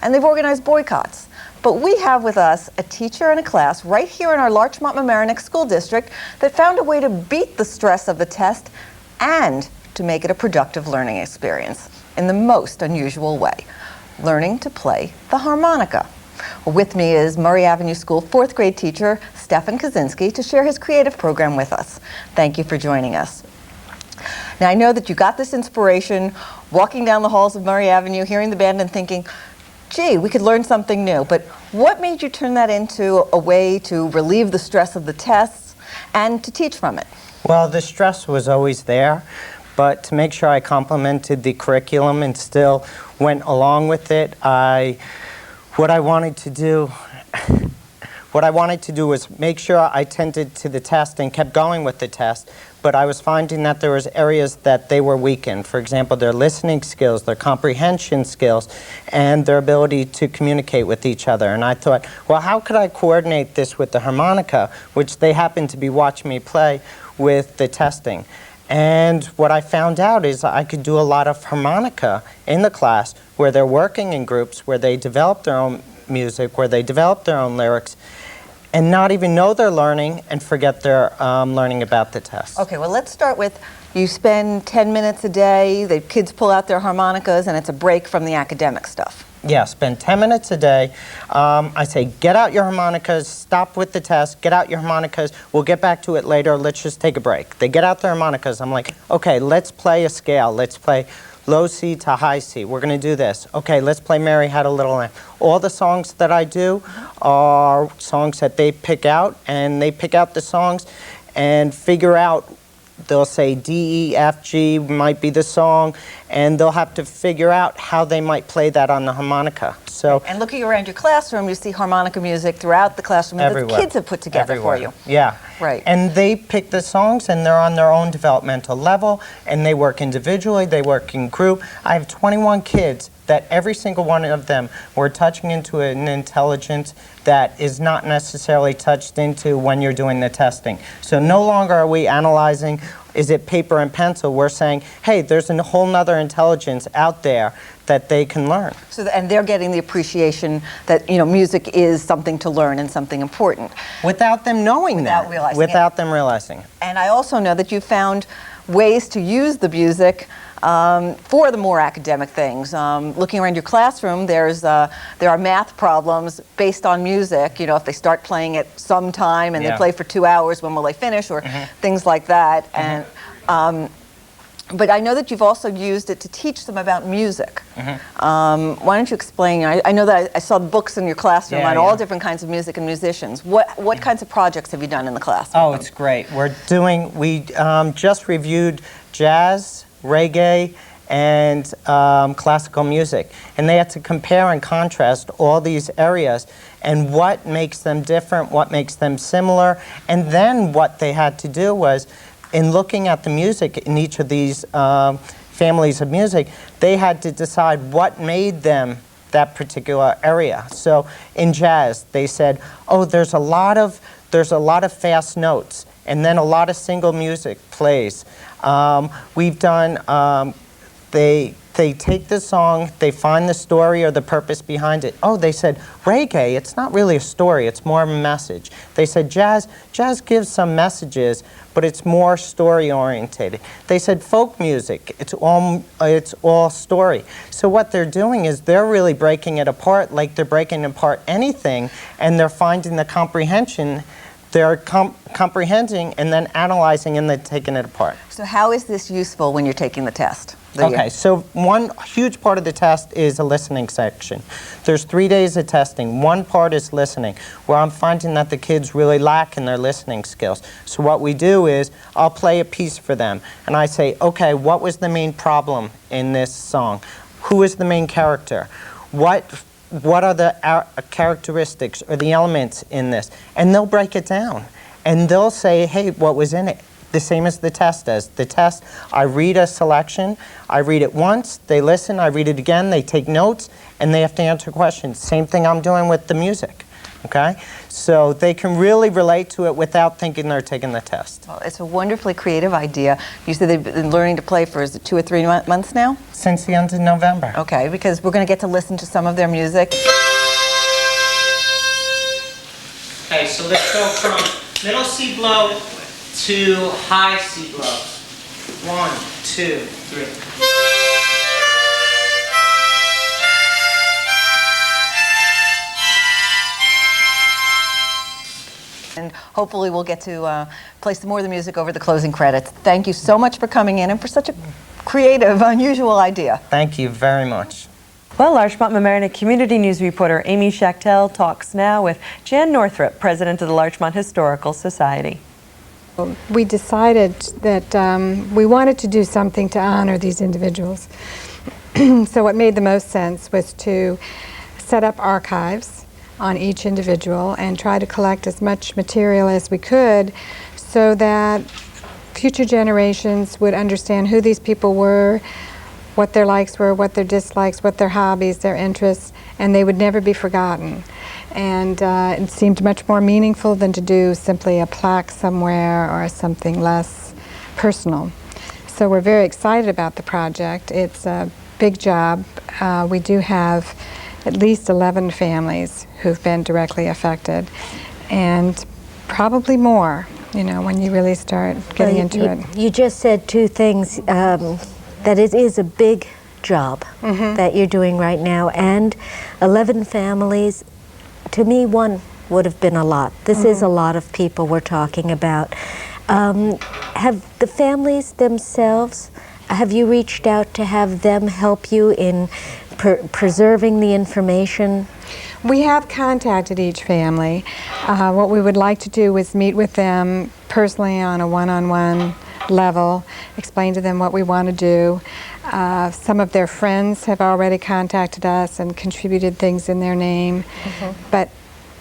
S1: And they've organized boycotts. But we have with us a teacher and a class right here in our Larchmont Mamaroneck School District that found a way to beat the stress of the test and to make it a productive learning experience in the most unusual way, learning to play the harmonica. Well, with me is Murray Avenue School 4th grade teacher Stefan Kaczynski to share his creative program with us. Thank you for joining us. Now, I know that you got this inspiration walking down the halls of Murray Avenue, hearing the band and thinking, gee, we could learn something new. But what made you turn that into a way to relieve the stress of the tests and to teach from it?
S8: Well, the stress was always there, but to make sure I complemented the curriculum and still went along with it, what I wanted to do was make sure I tended to the test and kept going with the test, but I was finding that there was areas that they were weak in. For example, their listening skills, their comprehension skills, and their ability to communicate with each other. And I thought, well, how could I coordinate this with the harmonica, which they happened to be watching me play, with the testing? And what I found out is I could do a lot of harmonica in the class where they're working in groups, where they develop their own music, where they develop their own lyrics, and not even know they're learning and forget they're learning about the test.
S3: Okay, well, let's start with, you spend 10 minutes a day, the kids pull out their harmonicas, and it's a break from the academic stuff.
S8: Yeah, spend 10 minutes a day. I say, get out your harmonicas, stop with the test, get out your harmonicas, we'll get back to it later, let's just take a break. They get out their harmonicas, I'm like, okay, let's play a scale, let's play low C to high C. We're going to do this. Okay, let's play Mary Had a Little Lamb. All the songs that I do are songs that they pick out, and they pick out the songs and figure out they'll say D, E, F, G might be the song, and they'll have to figure out how they might play that on the harmonica. So,
S3: And looking around your classroom, you see harmonica music throughout the classroom that the
S8: everywhere.
S3: kids have put together
S8: Everywhere.
S3: for you.
S8: Yeah.
S3: Right.
S8: And they pick the songs, and they're on their own developmental level, and they work individually, they work in group. I have 21 kids that every single one of them were touching into an intelligence that is not necessarily touched into when you're doing the testing. So no longer are we analyzing, is it paper and pencil? We're saying, hey, there's a whole nother intelligence out there that they can learn.
S3: So, and they're getting the appreciation that, you know, music is something to learn and something important.
S8: Without them knowing
S3: Without
S8: that.
S3: realizing
S8: Without them realizing it.
S3: And I also know that you found ways to use the music for the more academic things. Looking around your classroom, there are math problems based on music. You know, if they start playing at some time and they play for 2 hours, when will they finish, or things like that. And but I know that you've also used it to teach them about music. Why don't you explain? I know that I saw books in your classroom on all different kinds of music and musicians. What kinds of projects have you done in the classroom?
S8: Oh, it's great. We just reviewed jazz, reggae, and classical music. And they had to compare and contrast all these areas and what makes them different, what makes them similar. And then what they had to do was, in looking at the music in each of these families of music, they had to decide what made them that particular area. So in jazz, they said, oh, there's a lot of fast notes, and then a lot of single music plays. We've done, they take the song, they find the story or the purpose behind it. Oh, they said, reggae, it's not really a story, it's more of a message. They said, jazz gives some messages, but it's more story oriented. They said, folk music, it's all story. So what they're doing is they're really breaking it apart like they're breaking apart anything, and they're finding the comprehension. They're comprehending and then analyzing and then taking it apart.
S3: So how is this useful when you're taking the test?
S8: Okay, so one huge part of the test is a listening section. There's 3 days of testing. One part is listening, where I'm finding that the kids really lack in their listening skills. So what we do is I'll play a piece for them, and I say, okay, what was the main problem in this song? Who is the main character? What are the characteristics or the elements in this? And they'll break it down. And they'll say, hey, what was in it? The same as the test does. The test, I read a selection, I read it once, they listen, I read it again, they take notes, and they have to answer questions. Same thing I'm doing with the music, okay? So they can really relate to it without thinking they're taking the test.
S3: Well, it's a wonderfully creative idea. You said they've been learning to play for, is it 2 or 3 months now?
S8: Since the end of November.
S3: Okay, because we're going to get to listen to some of their music.
S8: Okay, so let's go from middle C blow to high C blow. 1, 2, 3.
S3: And hopefully we'll get to play some more of the music over the closing credits. Thank you so much for coming in and for such a creative, unusual idea.
S8: Thank you very much.
S1: Well, Larchmont-Mamaroneck Community News reporter Amy Schachtel talks now with Jan Northrup, president of the Larchmont Historical Society.
S9: We decided that we wanted to do something to honor these individuals. So what made the most sense was to set up archives on each individual and try to collect as much material as we could so that future generations would understand who these people were, what their likes were, what their dislikes, what their hobbies, their interests, and they would never be forgotten. And it seemed much more meaningful than to do simply a plaque somewhere or something less personal. So we're very excited about the project. It's a big job. We do have at least 11 families who've been directly affected, and probably more, you know, when you really start getting into it.
S10: You just said two things, that it is a big job that you're doing right now, and 11 families. To me, one would have been a lot. This is a lot of people we're talking about. Have the families themselves, have you reached out to have them help you in preserving the information?
S9: We have contacted each family. What we would like to do is meet with them personally on a one-on-one level, explain to them what we want to do. Some of their friends have already contacted us and contributed things in their name, but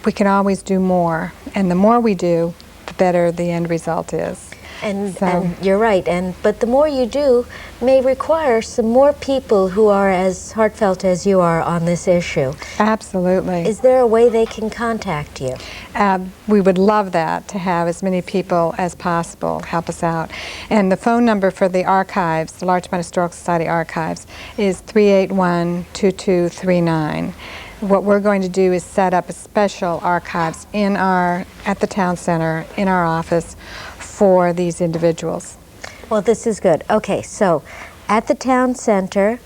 S9: we can always do more, and the more we do, the better the end result is.
S10: And you're right, but the more you do may require some more people who are as heartfelt as you are on this issue.
S9: Absolutely.
S10: Is there a way they can contact you?
S9: We would love that, to have as many people as possible help us out. And the phone number for the archives, the Larchmont Historical Society archives, is 381-2239. What we're going to do is set up a special archives at the town center, in our office, for these individuals.
S10: Well, this is good. Okay, so at the town center,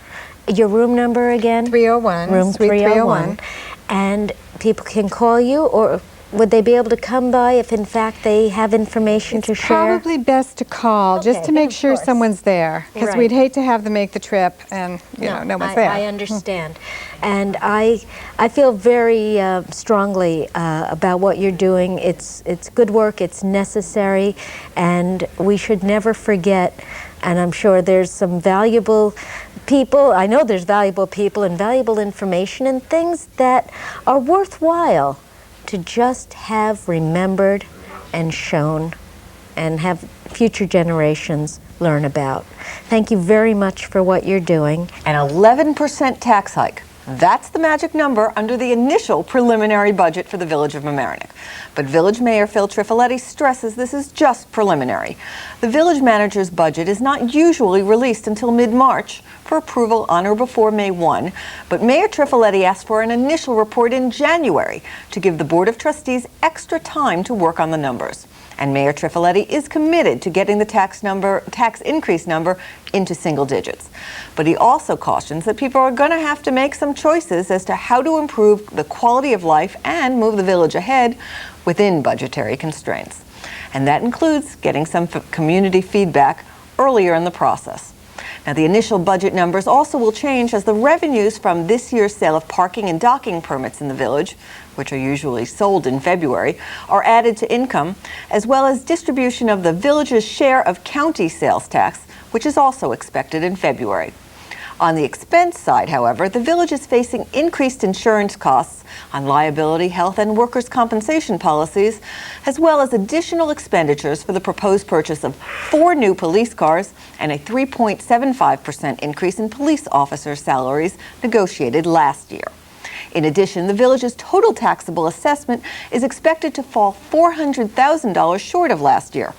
S10: your room number again?
S9: 301.
S10: Room
S9: Suite 301.
S10: And people can call you, or would they be able to come by if in fact they have information to share?
S9: Probably best to call, just to make sure someone's there, because we'd hate to have them make the trip and no one's there.
S10: I understand. And I feel very strongly about what you're doing. It's good work, it's necessary, and we should never forget, and I'm sure there's some valuable people, I know there's valuable people and valuable information and things that are worthwhile to just have remembered and shown and have future generations learn about. Thank you very much for what you're doing.
S3: An 11% tax hike. That's the magic number under the initial preliminary budget for the Village of Mamaroneck. But Village Mayor Phil Trifoletti stresses this is just preliminary. The village manager's budget is not usually released until mid-March for approval on or before May 1, but Mayor Trifoletti asked for an initial report in January to give the Board of Trustees extra time to work on the numbers. And Mayor Trifoletti is committed to getting the tax increase number into single digits. But he also cautions that people are going to have to make some choices as to how to improve the quality of life and move the village ahead within budgetary constraints. And that includes getting some community feedback earlier in the process. Now, the initial budget numbers also will change as the revenues from this year's sale of parking and docking permits in the village, which are usually sold in February, are added to income, as well as distribution of the village's share of county sales tax, which is also expected in February. On the expense side, however, the village is facing increased insurance costs on liability, health, and workers' compensation policies, as well as additional expenditures for the proposed purchase of 4 new police cars and a 3.75% increase in police officer salaries negotiated last year. In addition, the village's total taxable assessment is expected to fall $400,000 short of last year,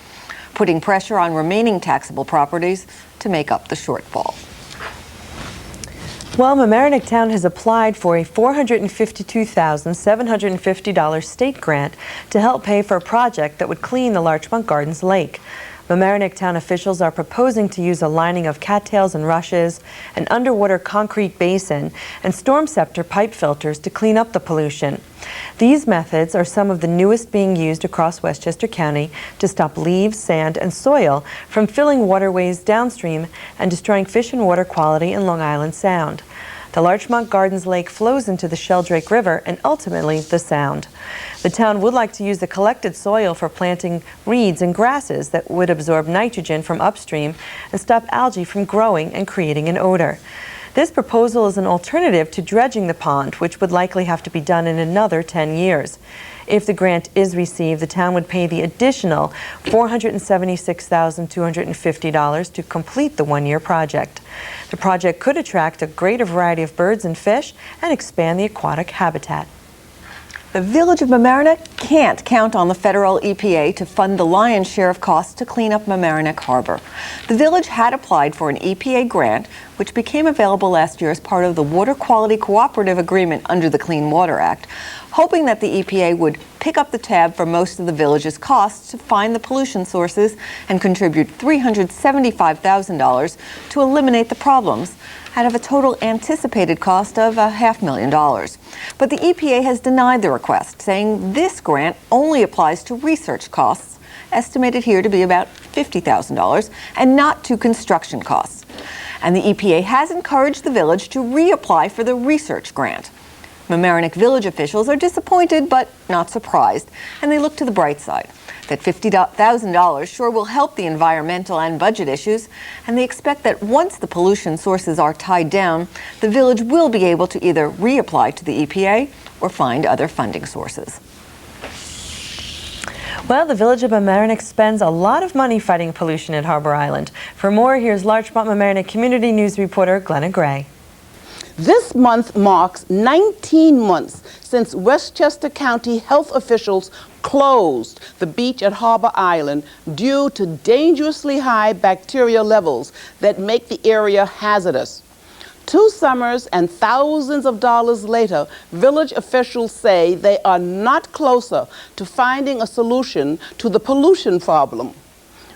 S3: putting pressure on remaining taxable properties to make up the shortfall.
S1: Well, Mamaroneck Town has applied for a $452,750 state grant to help pay for a project that would clean the Larchmont Gardens Lake. Mamaroneck Town officials are proposing to use a lining of cattails and rushes, an underwater concrete basin, and storm scepter pipe filters to clean up the pollution. These methods are some of the newest being used across Westchester County to stop leaves, sand, and soil from filling waterways downstream and destroying fish and water quality in Long Island Sound. The Larchmont Gardens Lake flows into the Sheldrake River and ultimately the Sound. The town would like to use the collected soil for planting reeds and grasses that would absorb nitrogen from upstream and stop algae from growing and creating an odor. This proposal is an alternative to dredging the pond, which would likely have to be done in another 10 years. If the grant is received, the town would pay the additional $476,250 to complete the one-year project. The project could attract a greater variety of birds and fish and expand the aquatic habitat.
S3: The Village of Mamaroneck can't count on the federal EPA to fund the lion's share of costs to clean up Mamaroneck Harbor. The village had applied for an EPA grant, which became available last year as part of the Water Quality Cooperative Agreement under the Clean Water Act, hoping that the EPA would pick up the tab for most of the village's costs to find the pollution sources and contribute $375,000 to eliminate the problems, out of a total anticipated cost of $500,000. But the EPA has denied the request, saying this grant only applies to research costs, estimated here to be about $50,000, and not to construction costs. And the EPA has encouraged the village to reapply for the research grant. Mamaroneck Village officials are disappointed but not surprised, and they look to the bright side. That $50,000 sure will help the environmental and budget issues, and they expect that once the pollution sources are tied down, the village will be able to either reapply to the EPA or find other funding sources.
S1: Well, the village of Mamaroneck spends a lot of money fighting pollution at Harbor Island. For more, here's Larchmont Mamaroneck Community News reporter Glenna Gray.
S4: This month marks 19 months since Westchester County health officials closed the beach at Harbor Island due to dangerously high bacteria levels that make the area hazardous. 2 summers and thousands of dollars later, village officials say they are not closer to finding a solution to the pollution problem.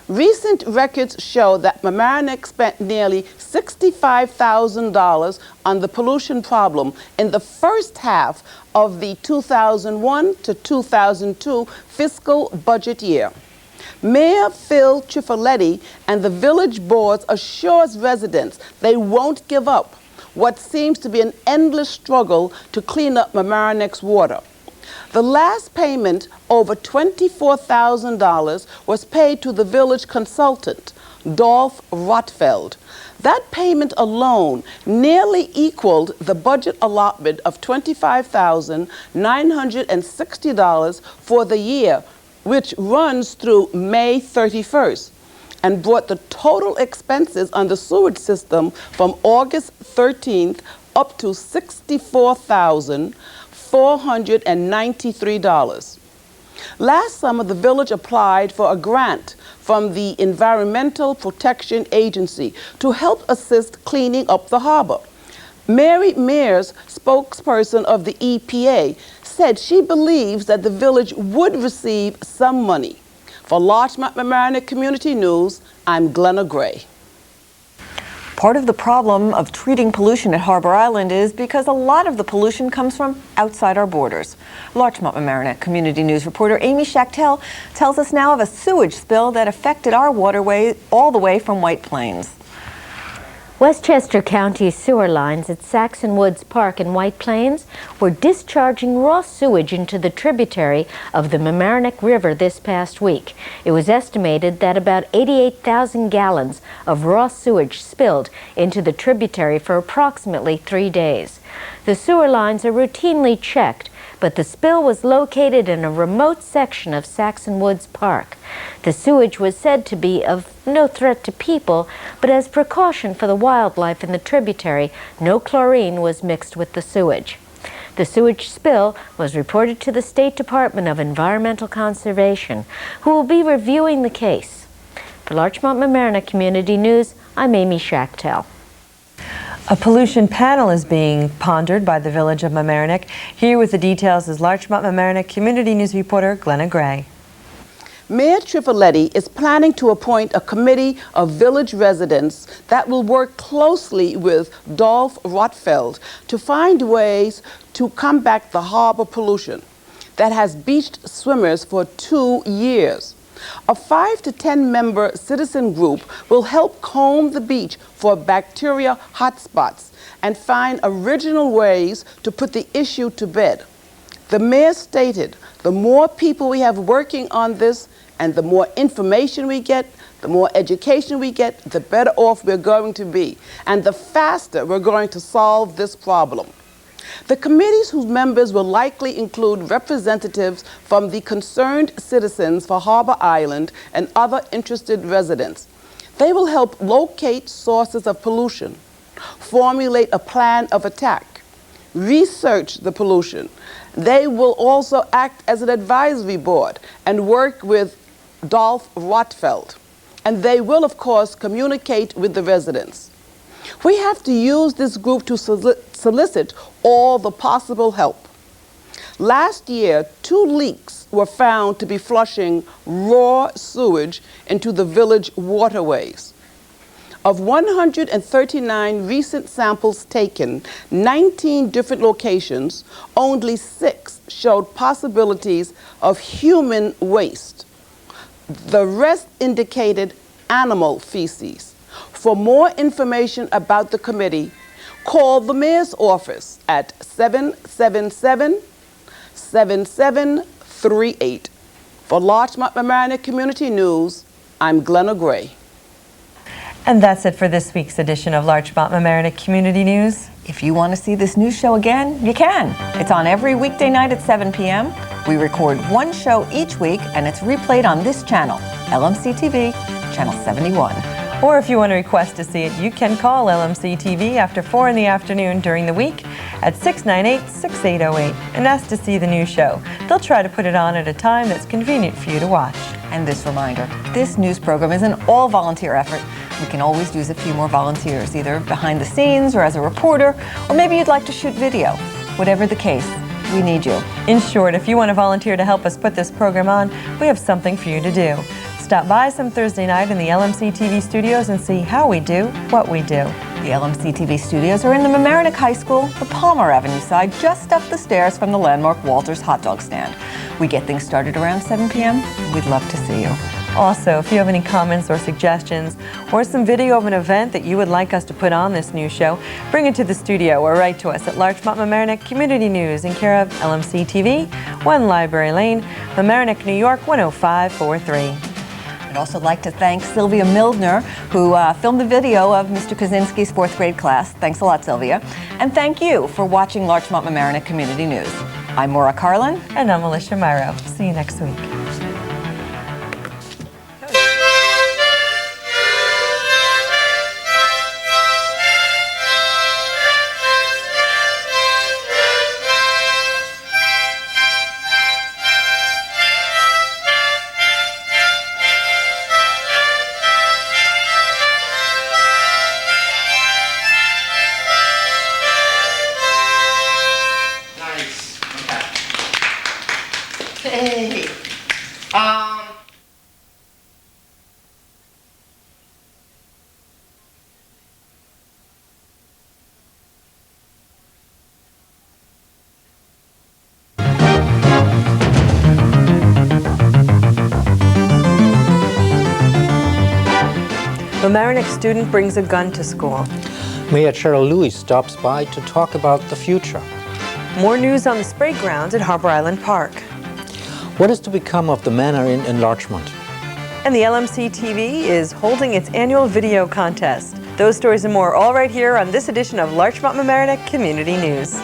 S4: Recent records show that Mamaroneck spent nearly $65,000 on the pollution problem in the first half of the 2001 to 2002 fiscal budget year. Mayor Phil Cifolletti and the village boards assures residents they won't give up what seems to be an endless struggle to clean up Mamaroneck's water. The last payment, over $24,000, was paid to the village consultant, Dolph Rotfeld. That payment alone nearly equaled the budget allotment of $25,960 for the year, which runs through May 31st, and brought the total expenses on the sewage system from August 13th up to $64,493. Last summer, the village applied for a grant from the Environmental Protection Agency to help assist cleaning up the harbor. Mary Mears, spokesperson of the EPA, said she believes that the village would receive some money. For Larchmont Mamaroneck Community News, I'm Glenna Gray.
S3: Part of the problem of treating pollution at Harbor Island is because a lot of the pollution comes from outside our borders. Larchmont Mamaroneck Community News reporter Amy Schachtel tells us now of a sewage spill that affected our waterway all the way from White Plains.
S10: Westchester County sewer lines at Saxon Woods Park in White Plains were discharging raw sewage into the tributary of the Mamaroneck River this past week. It was estimated that about 88,000 gallons of raw sewage spilled into the tributary for approximately 3 days. The sewer lines are routinely checked, but the spill was located in a remote section of Saxon Woods Park. The sewage was said to be of no threat to people, but as precaution for the wildlife in the tributary, no chlorine was mixed with the sewage. The sewage spill was reported to the State Department of Environmental Conservation, who will be reviewing the case. For Larchmont Mamaroneck Community News, I'm Amy Schachtel.
S1: A pollution panel is being pondered by the village of Mamaroneck. Here with the details is Larchmont Mamaroneck Community News reporter Glenna Gray.
S4: Mayor Cifolletti is planning to appoint a committee of village residents that will work closely with Dolph Rotfeld to find ways to combat the harbor pollution that has beached swimmers for 2 years. A 5 to 10 member citizen group will help comb the beach for bacteria hotspots and find original ways to put the issue to bed. The mayor stated, the more people we have working on this and the more information we get, the more education we get, the better off we're going to be, and the faster we're going to solve this problem. The committees whose members will likely include representatives from the concerned citizens for Harbor Island and other interested residents. They will help locate sources of pollution, formulate a plan of attack, research the pollution. They will also act as an advisory board and work with Dolph Rotfeld. And they will, of course, communicate with the residents. We have to use this group to solicit all the possible help. Last year, 2 leaks were found to be flushing raw sewage into the village waterways. Of 139 recent samples taken, 19 different locations, only 6 showed possibilities of human waste. The rest indicated animal feces. For more information about the committee, Call the mayor's office at 777-7738. For Larchmont Mamaroneck Community News, I'm Glenna Gray.
S1: And that's it for this week's edition of Larchmont Mamaroneck Community News.
S3: If you want to see this news show again, you can. It's on every weekday night at 7 p.m. We record one show each week, and it's replayed on this channel, LMC-TV, channel 71.
S1: Or if you want to request to see it, you can call LMC-TV after 4 in the afternoon during the week at 698-6808 and ask to see the new show. They'll try to put it on at a time that's convenient for you to watch.
S3: And this reminder, this news program is an all-volunteer effort. We can always use a few more volunteers, either behind the scenes or as a reporter, or maybe you'd like to shoot video. Whatever the case, we need you.
S1: In short, if you want to volunteer to help us put this program on, we have something for you to do. Stop by some Thursday night in the LMC-TV studios and see how we do what we do.
S3: The LMC-TV studios are in the Mamaroneck High School, the Palmer Avenue side, just up the stairs from the landmark Walter's hot dog stand. We get things started around 7 p.m. We'd love to see you.
S1: Also, if you have any comments or suggestions or some video of an event that you would like us to put on this news show, bring it to the studio or write to us at Larchmont Mamaroneck Community News in care of LMC-TV, 1 Library Lane, Mamaroneck, New York 10543.
S3: I'd also like to thank Sylvia Mildner, who filmed the video of Mr. Kaczynski's 4th grade class. Thanks a lot, Sylvia. And thank you for watching Larchmont Mamaroneck Community News. I'm Maura Carlin.
S1: And I'm Alyssha Myro. See you next week. Mamaroneck student brings a gun to school.
S2: Mayor Cheryl Lewis stops by to talk about the future.
S1: More news on the spray grounds at Harbor Island Park.
S2: What is to become of the Manor Inn in Larchmont?
S1: And the LMC-TV is holding its annual video contest. Those stories and more all right here on this edition of Larchmont Mamaroneck Community News.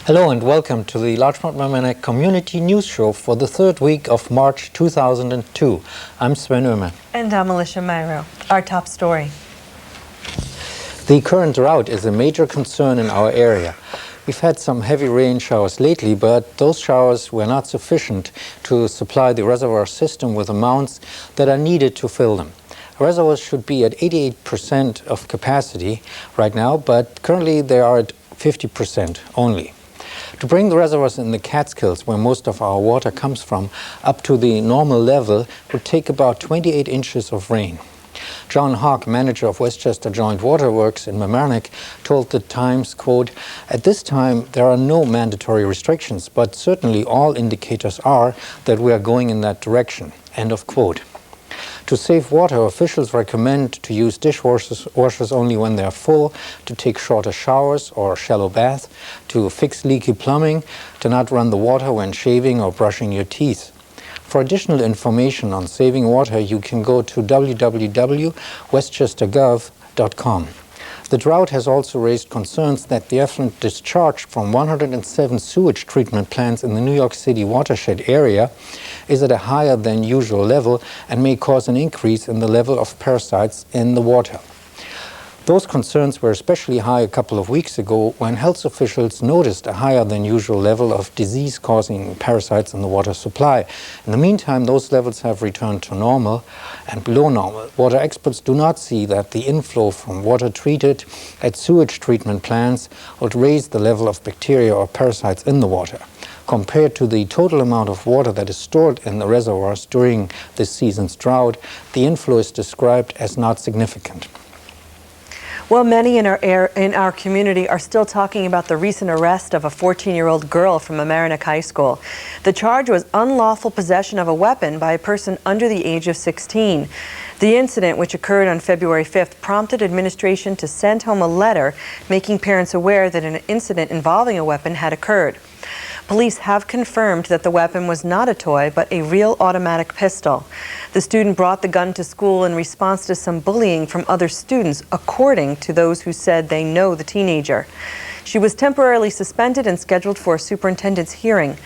S2: Hello and welcome to the Larchmont Mamaroneck Community News Show for the 3rd week of March 2002. I'm Sven Oehme.
S1: And I'm Alyssha Myro. Our top story.
S2: The current drought is a major concern in our area. We've had some heavy rain showers lately, but those showers were not sufficient to supply the reservoir system with amounts that are needed to fill them. Reservoirs should be at 88% of capacity right now, but currently they are at 50% only. To bring the reservoirs in the Catskills, where most of our water comes from, up to the normal level would take about 28 inches of rain. John Hawk, manager of Westchester Joint Waterworks in Mamaroneck, told the Times, quote, "At this time there are no mandatory restrictions, but certainly all indicators are that we are going in that direction." End of quote. To save water, officials recommend to use dishwashers only when they are full, to take shorter showers or shallow baths, to fix leaky plumbing, to not run the water when shaving or brushing your teeth. For additional information on saving water, you can go to www.westchestergov.com. The drought has also raised concerns that the effluent discharged from 107 sewage treatment plants in the New York City watershed area is at a higher than usual level and may cause an increase in the level of parasites in the water. Those concerns were especially high a couple of weeks ago when health officials noticed a higher than usual level of disease-causing parasites in the water supply. In the meantime, those levels have returned to normal and below normal. Water experts do not see that the inflow from water treated at sewage treatment plants would raise the level of bacteria or parasites in the water. Compared to the total amount of water that is stored in the reservoirs during this season's drought, the inflow is described as not significant.
S1: Well, many in our community are still talking about the recent arrest of a 14-year-old girl from Mamaroneck High School. The charge was unlawful possession of a weapon by a person under the age of 16. The incident, which occurred on February 5th, prompted administration to send home a letter making parents aware that an incident involving a weapon had occurred. Police have confirmed that the weapon was not a toy, but a real automatic pistol. The student brought the gun to school in response to some bullying from other students, according to those who said they know the teenager. She was temporarily suspended and scheduled for a superintendent's hearing.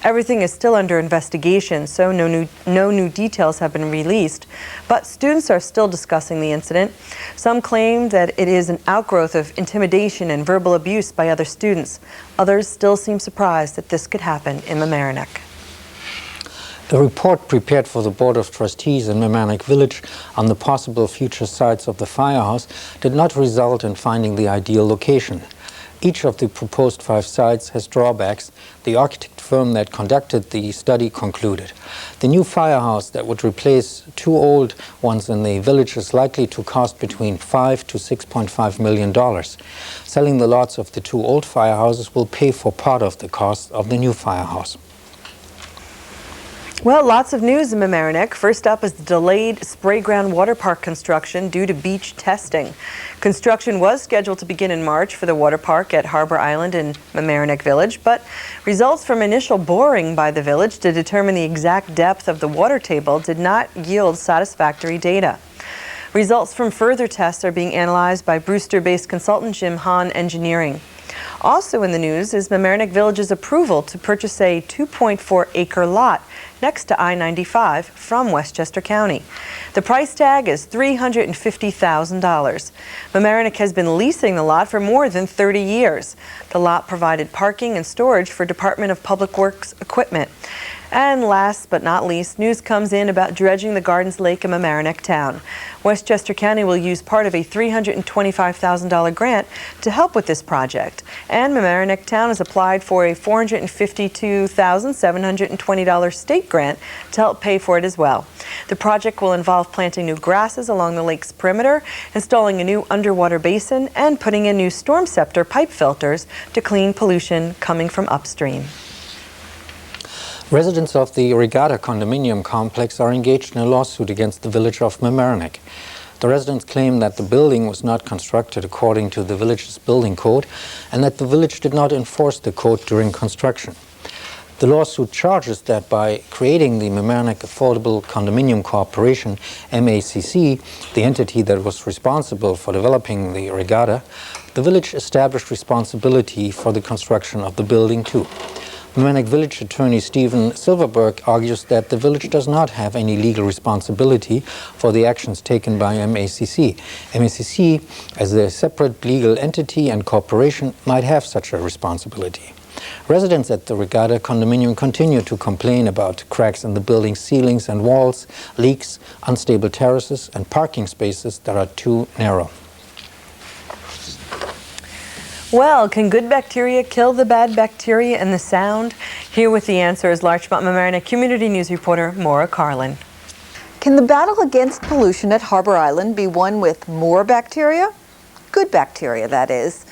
S1: Everything is still under investigation, so no new details have been released. But students are still discussing the incident. Some claim that it is an outgrowth of intimidation and verbal abuse by other students. Others still seem surprised that this could happen in Mamaroneck.
S2: A report prepared for the Board of Trustees in Mamaroneck Village on the possible future sites of the firehouse did not result in finding the ideal location. Each of the proposed 5 sites has drawbacks, the architect firm that conducted the study concluded. The new firehouse that would replace 2 old ones in the village is likely to cost between $5 to $6.5 million. Selling the lots of the 2 old firehouses will pay for part of the cost of the new firehouse.
S1: Well, lots of news in Mamaroneck. First up is the delayed spray ground water park construction due to beach testing. Construction was scheduled to begin in March for the water park at Harbor Island in Mamaroneck Village, but results from initial boring by the village to determine the exact depth of the water table did not yield satisfactory data. Results from further tests are being analyzed by Brewster-based consultant Jim Hahn Engineering. Also in the news is Mamaroneck Village's approval to purchase a 2.4-acre lot next to I-95 from Westchester County. The price tag is $350,000. Mamaroneck has been leasing the lot for more than 30 years. The lot provided parking and storage for Department of Public Works equipment. And last but not least, news comes in about dredging the Gardens Lake in Mamaroneck Town. Westchester County will use part of a $325,000 grant to help with this project. And Mamaroneck Town has applied for a $452,720 state grant to help pay for it as well. The project will involve planting new grasses along the lake's perimeter, installing a new underwater basin, and putting in new storm scepter pipe filters to clean pollution coming from upstream.
S2: Residents of the Regatta condominium complex are engaged in a lawsuit against the village of Mamaroneck. The residents claim that the building was not constructed according to the village's building code and that the village did not enforce the code during construction. The lawsuit charges that by creating the Mamaroneck Affordable Condominium Corporation, MACC, the entity that was responsible for developing the Regatta, the village established responsibility for the construction of the building too. Mamaroneck Village Attorney Stephen Silverberg argues that the village does not have any legal responsibility for the actions taken by MACC. MACC, as a separate legal entity and corporation, might have such a responsibility. Residents at the Regatta condominium continue to complain about cracks in the building's ceilings and walls, leaks, unstable terraces, and parking spaces that are too narrow.
S1: Well, can good bacteria kill the bad bacteria in the Sound? Here with the answer is Larchmont Mamaroneck Community News reporter Maura Carlin.
S3: Can the battle against pollution at Harbor Island be won with more bacteria? Good bacteria, that is.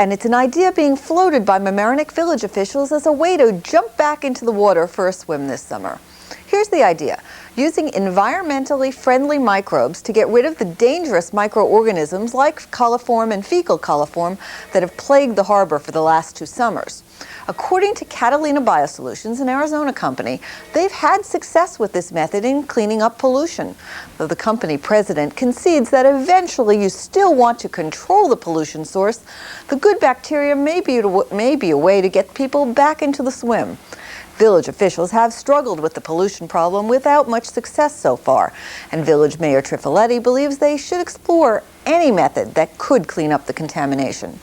S3: And it's an idea being floated by Mamaroneck Village officials as a way to jump back into the water for a swim this summer. Here's the idea: using environmentally friendly microbes to get rid of the dangerous microorganisms like coliform and fecal coliform that have plagued the harbor for the last 2 summers. According to Catalina Biosolutions, an Arizona company, they've had success with this method in cleaning up pollution. Though the company president concedes that eventually you still want to control the pollution source, the good bacteria may be a way to get people back into the swim. Village officials have struggled with the pollution problem without much success so far, and Village Mayor Trifoletti believes they should explore any method that could clean up the contamination.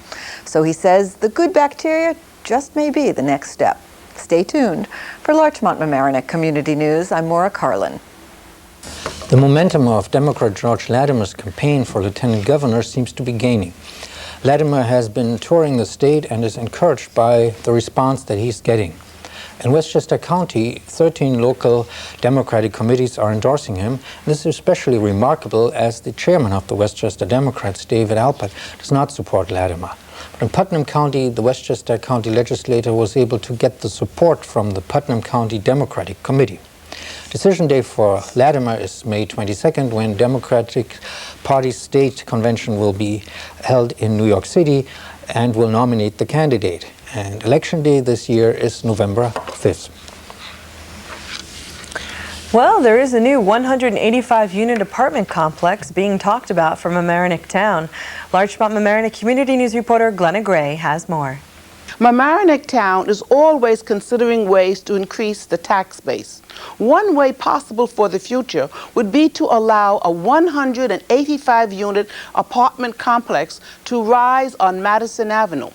S3: So he says the good bacteria just may be the next step. Stay tuned. For Larchmont-Mamaroneck Community News, I'm Maura Carlin.
S2: The momentum of Democrat George Latimer's campaign for lieutenant governor seems to be gaining. Latimer has been touring the state and is encouraged by the response that he's getting. In Westchester County, 13 local Democratic committees are endorsing him. This is especially remarkable as the chairman of the Westchester Democrats, David Alpert, does not support Latimer. But in Putnam County, the Westchester County legislature was able to get the support from the Putnam County Democratic Committee. Decision day for Latimer is May 22nd, when Democratic Party State Convention will be held in New York City and will nominate the candidate. And election day this year is November 5th.
S1: Well, there is a new 185-unit apartment complex being talked about from Mamaroneck Town. Larchmont-Mamaroneck Community News reporter Glenna Gray has more.
S4: Mamaroneck Town is always considering ways to increase the tax base. One way possible for the future would be to allow a 185-unit apartment complex to rise on Madison Avenue.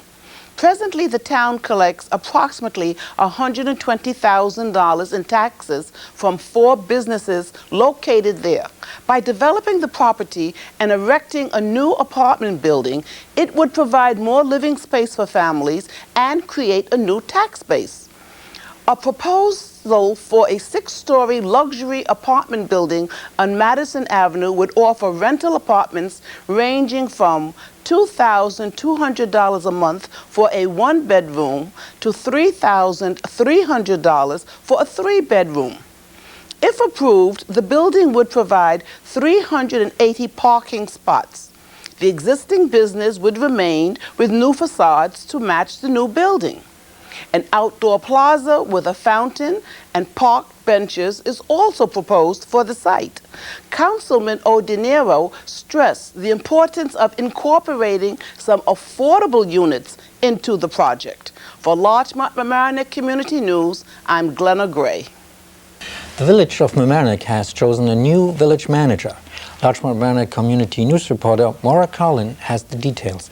S4: Presently, the town collects approximately $120,000 in taxes from 4 businesses located there. By developing the property and erecting a new apartment building, it would provide more living space for families and create a new tax base. A proposal for a 6-story luxury apartment building on Madison Avenue would offer rental apartments ranging from $2,200 a month for a 1-bedroom to $3,300 for a 3-bedroom. If approved, the building would provide 380 parking spots. The existing business would remain with new facades to match the new building. An outdoor plaza with a fountain and park benches is also proposed for the site. Councilman O'Deniro stressed the importance of incorporating some affordable units into the project. For Larchmont-Mamaroneck Community News, I'm Glenna Gray.
S2: The village of Mamaroneck has chosen a new village manager. Larchmont-Mamaroneck Community News reporter Maura Carlin has the details.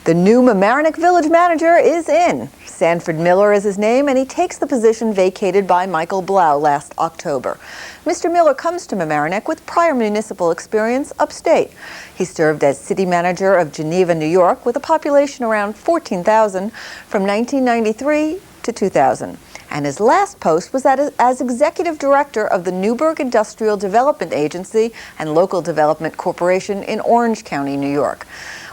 S3: The new Mamaroneck Village Manager is in. Sanford Miller is his name, and he takes the position vacated by Michael Blau last October. Mr. Miller comes to Mamaroneck with prior municipal experience upstate. He served as city manager of Geneva, New York, with a population around 14,000 from 1993 to 2000. And his last post was as executive director of the Newburgh Industrial Development Agency and Local Development Corporation in Orange County, New York.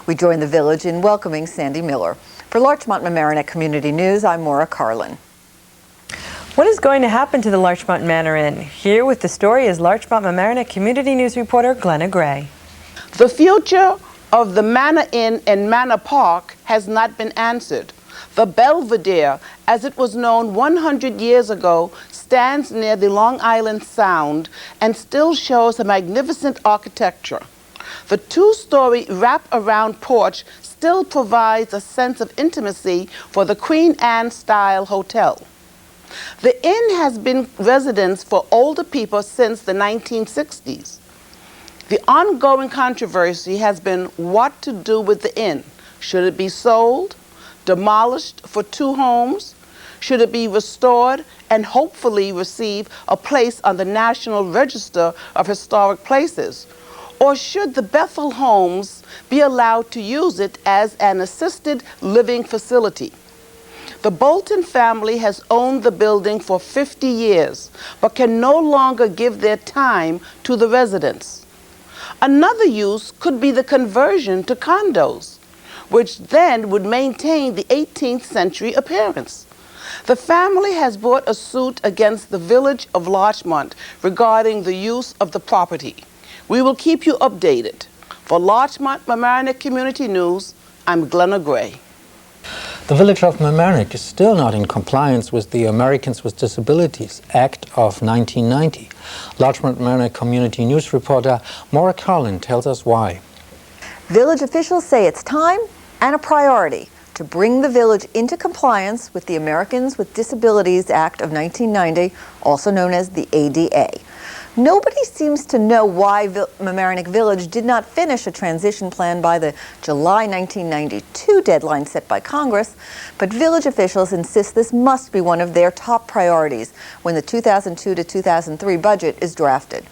S3: We join the village in welcoming Sandy Miller. For Larchmont-Mamaroneck Community News, I'm Maura Carlin.
S1: What is going to happen to the Larchmont Manor Inn? Here with the story is Larchmont-Mamaroneck Community News reporter Glenna Gray.
S4: The future of the Manor Inn and Manor Park has not been answered. The Belvedere, as it was known 100 years ago, stands near the Long Island Sound and still shows a magnificent architecture. The 2-story wrap-around porch still provides a sense of intimacy for the Queen Anne-style hotel. The inn has been residence for older people since the 1960s. The ongoing controversy has been what to do with the inn. Should it be sold, demolished for 2 homes? Should it be restored and hopefully receive a place on the National Register of Historic Places? Or should the Bethel homes be allowed to use it as an assisted living facility? The Bolton family has owned the building for 50 years, but can no longer give their time to the residents. Another use could be the conversion to condos, which then would maintain the 18th century appearance. The family has brought a suit against the village of Larchmont regarding the use of the property. We will keep you updated. For Larchmont-Mamaroneck Community News, I'm Glenna Gray.
S2: The village of Mamaroneck is still not in compliance with the Americans with Disabilities Act of 1990. Larchmont-Mamaroneck Community News reporter Maura Carlin tells us why.
S3: Village officials say it's time and a priority. to bring the village into compliance with the Americans with Disabilities Act of 1990, also known as the ADA. Nobody seems to know why Mamaroneck Village did not finish a transition plan by the July 1992 deadline set by Congress, but village officials insist this must be one of their top priorities when the 2002 to 2003 budget is drafted.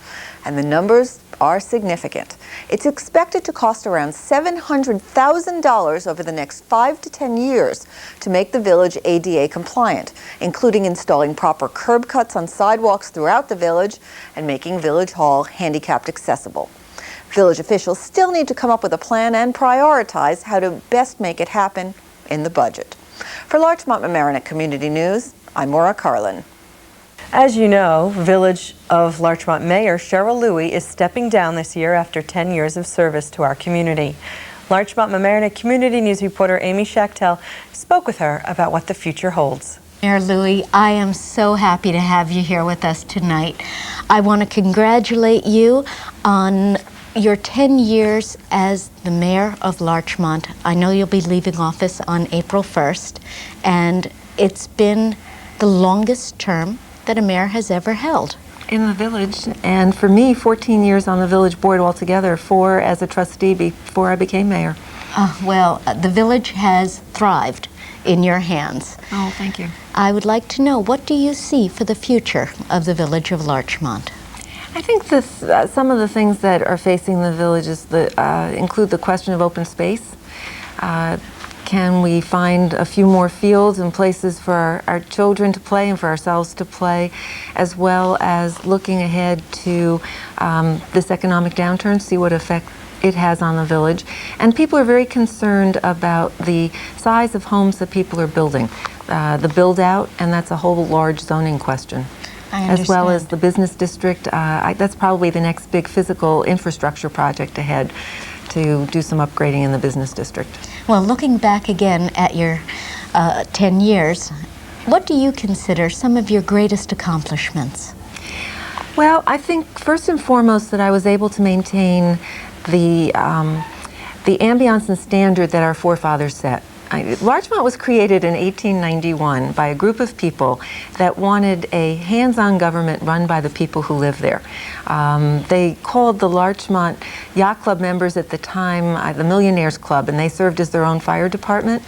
S3: And the numbers are significant. It's expected to cost around $700,000 over the next 5 to 10 years to make the village ADA compliant, including installing proper curb cuts on sidewalks throughout the village and making Village Hall handicapped accessible. Village officials still need to come up with a plan and prioritize how to best make it happen in the budget. For Larchmont Mamaroneck Community News, I'm Maura Carlin.
S1: As you know, Village of Larchmont Mayor Cheryl Louie is stepping down this year after 10 years of service to our community. Larchmont Mamaroneck Community News reporter Amy Schachtel spoke with her about what the future holds.
S10: Mayor Louie, I am so happy to have you here with us tonight. I want to congratulate you on your 10 years as the mayor of Larchmont. I know you'll be leaving office on April 1st, and it's been the longest term that a mayor has ever held.
S11: In the village, and for me, 14 years on the village board altogether, 4 as a trustee before I became mayor.
S10: Well, the village has thrived in your hands.
S11: Oh, thank you.
S10: I would like to know, what do you see for the future of the village of Larchmont?
S11: I think some of the things that are facing the village include the question of open space. Can we find a few more fields and places for our children to play and for ourselves to play, as well as looking ahead to this economic downturn, see what effect it has on the village. And people are very concerned about the size of homes that people are building, the build out, and that's a whole large zoning question. As well as the business district. That's probably the next big physical infrastructure project ahead, to do some upgrading in the business district.
S10: Well, looking back again at your 10 years, what do you consider some of your greatest accomplishments?
S11: Well, I think first and foremost that I was able to maintain the ambiance and standard that our forefathers set. Larchmont was created in 1891 by a group of people that wanted a hands-on government run by the people who live there. They called the Larchmont Yacht Club members at the time the Millionaires Club, and they served as their own fire department.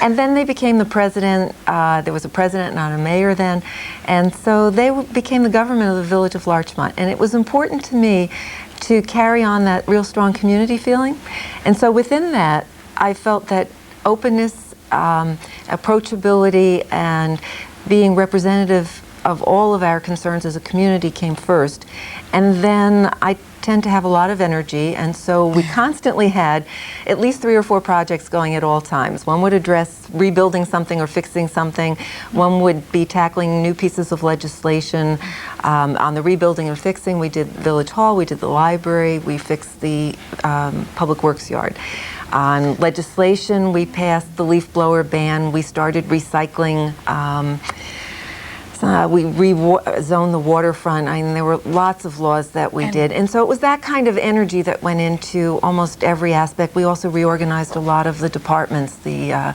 S11: And then they became the president. There was a president, not a mayor then. And so they became the government of the village of Larchmont. And it was important to me to carry on that real strong community feeling. And so within that, I felt that openness, approachability, and being representative of all of our concerns as a community came first. And then I tend to have a lot of energy, and so we constantly had at least 3 or 4 projects going at all times. One would address rebuilding something or fixing something. One would be tackling new pieces of legislation. On the rebuilding and fixing, we did Village Hall, we did the library, we fixed the Public Works yard. On legislation, we passed the leaf blower ban. We started recycling. We rezoned the waterfront. I mean, there were lots of laws that we did. And so it was that kind of energy that went into almost every aspect. We also reorganized a lot of the departments, the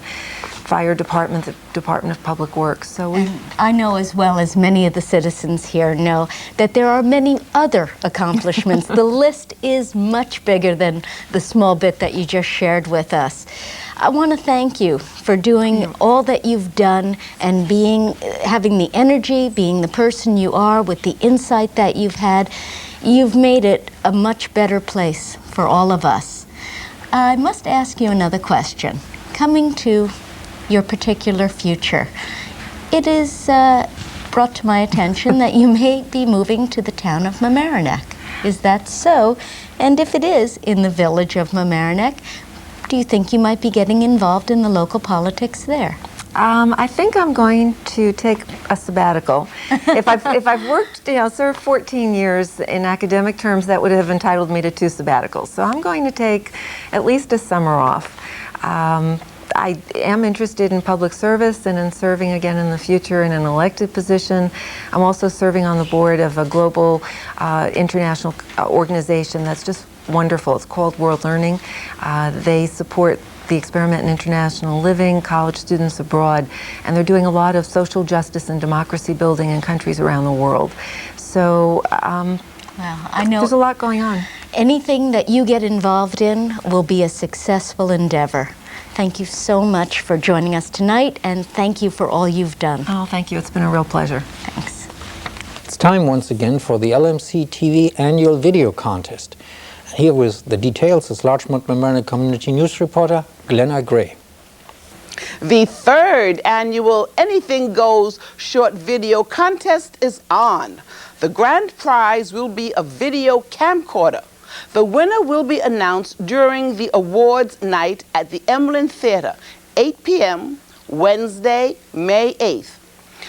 S11: fire department, the Department of Public Works. So
S10: I know, as well as many of the citizens here know, that there are many other accomplishments. The list is much bigger than the small bit that you just shared with us. I want to thank you for doing all that you've done and having the energy, being the person you are, with the insight that you've had. You've made it a much better place for all of us. I must ask you another question. Coming to your particular future, it is brought to my attention that you may be moving to the town of Mamaroneck. Is that so? And if it is in the village of Mamaroneck, do you think you might be getting involved in the local politics there?
S11: I think I'm going to take a sabbatical. If I've worked, served 14 years in academic terms, that would have entitled me to 2 sabbaticals. So I'm going to take at least a summer off. I am interested in public service and in serving again in the future in an elected position. I'm also serving on the board of a global international organization that's just wonderful. It's called World Learning. They support the Experiment in International Living, college students abroad, and they're doing a lot of social justice and democracy building in countries around the world. So
S10: Well, I know
S11: there's a lot going on.
S10: anything that you get involved in will be a successful endeavor. Thank you so much for joining us tonight, and thank you for all you've done.
S11: Oh, thank you. It's been a real pleasure.
S10: Thanks.
S2: It's time once again for the LMC-TV annual video contest. Here with the details is Larchmont Mamaroneck Community News reporter Glenna Gray.
S4: The third annual Anything Goes short video contest is on. The grand prize will be a video camcorder. The winner will be announced during the awards night at the Emlyn Theater, 8 p.m. Wednesday, May 8th.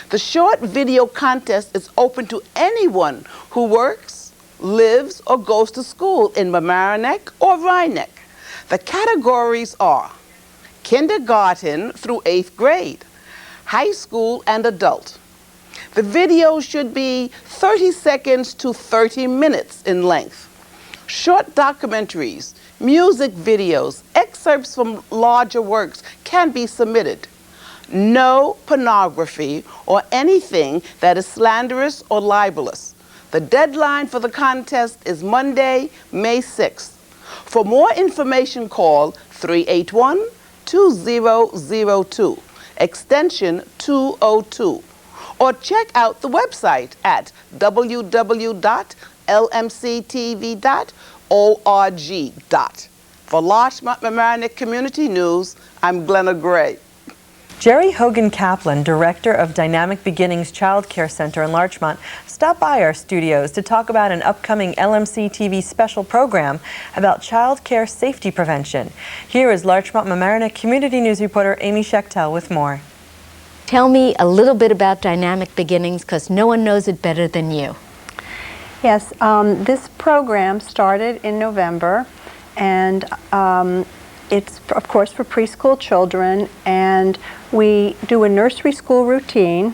S4: The short video contest is open to anyone who works, lives, or goes to school in Mamaroneck or Rhinebeck. The categories are kindergarten through 8th grade, high school, and adult. The video should be 30 seconds to 30 minutes in length. Short documentaries, music videos, excerpts from larger works can be submitted. No pornography or anything that is slanderous or libelous. The deadline for the contest is Monday, May 6th. For more information, call 381-2002, extension 202, or check out the website at www.lmctv.org. For Larchmont Mamaroneck Community News, I'm Glenna Gray.
S1: Jerry Hogan Kaplan, director of Dynamic Beginnings Child Care Center in Larchmont, stopped by our studios to talk about an upcoming LMC-TV special program about child care safety prevention. Here is Larchmont Mamaroneck Community News reporter Amy Schechtel with more.
S10: Tell me a little bit about Dynamic Beginnings, because no one knows it better than you.
S12: Yes, this program started in November, and it's, of course, for preschool children, and we do a nursery school routine,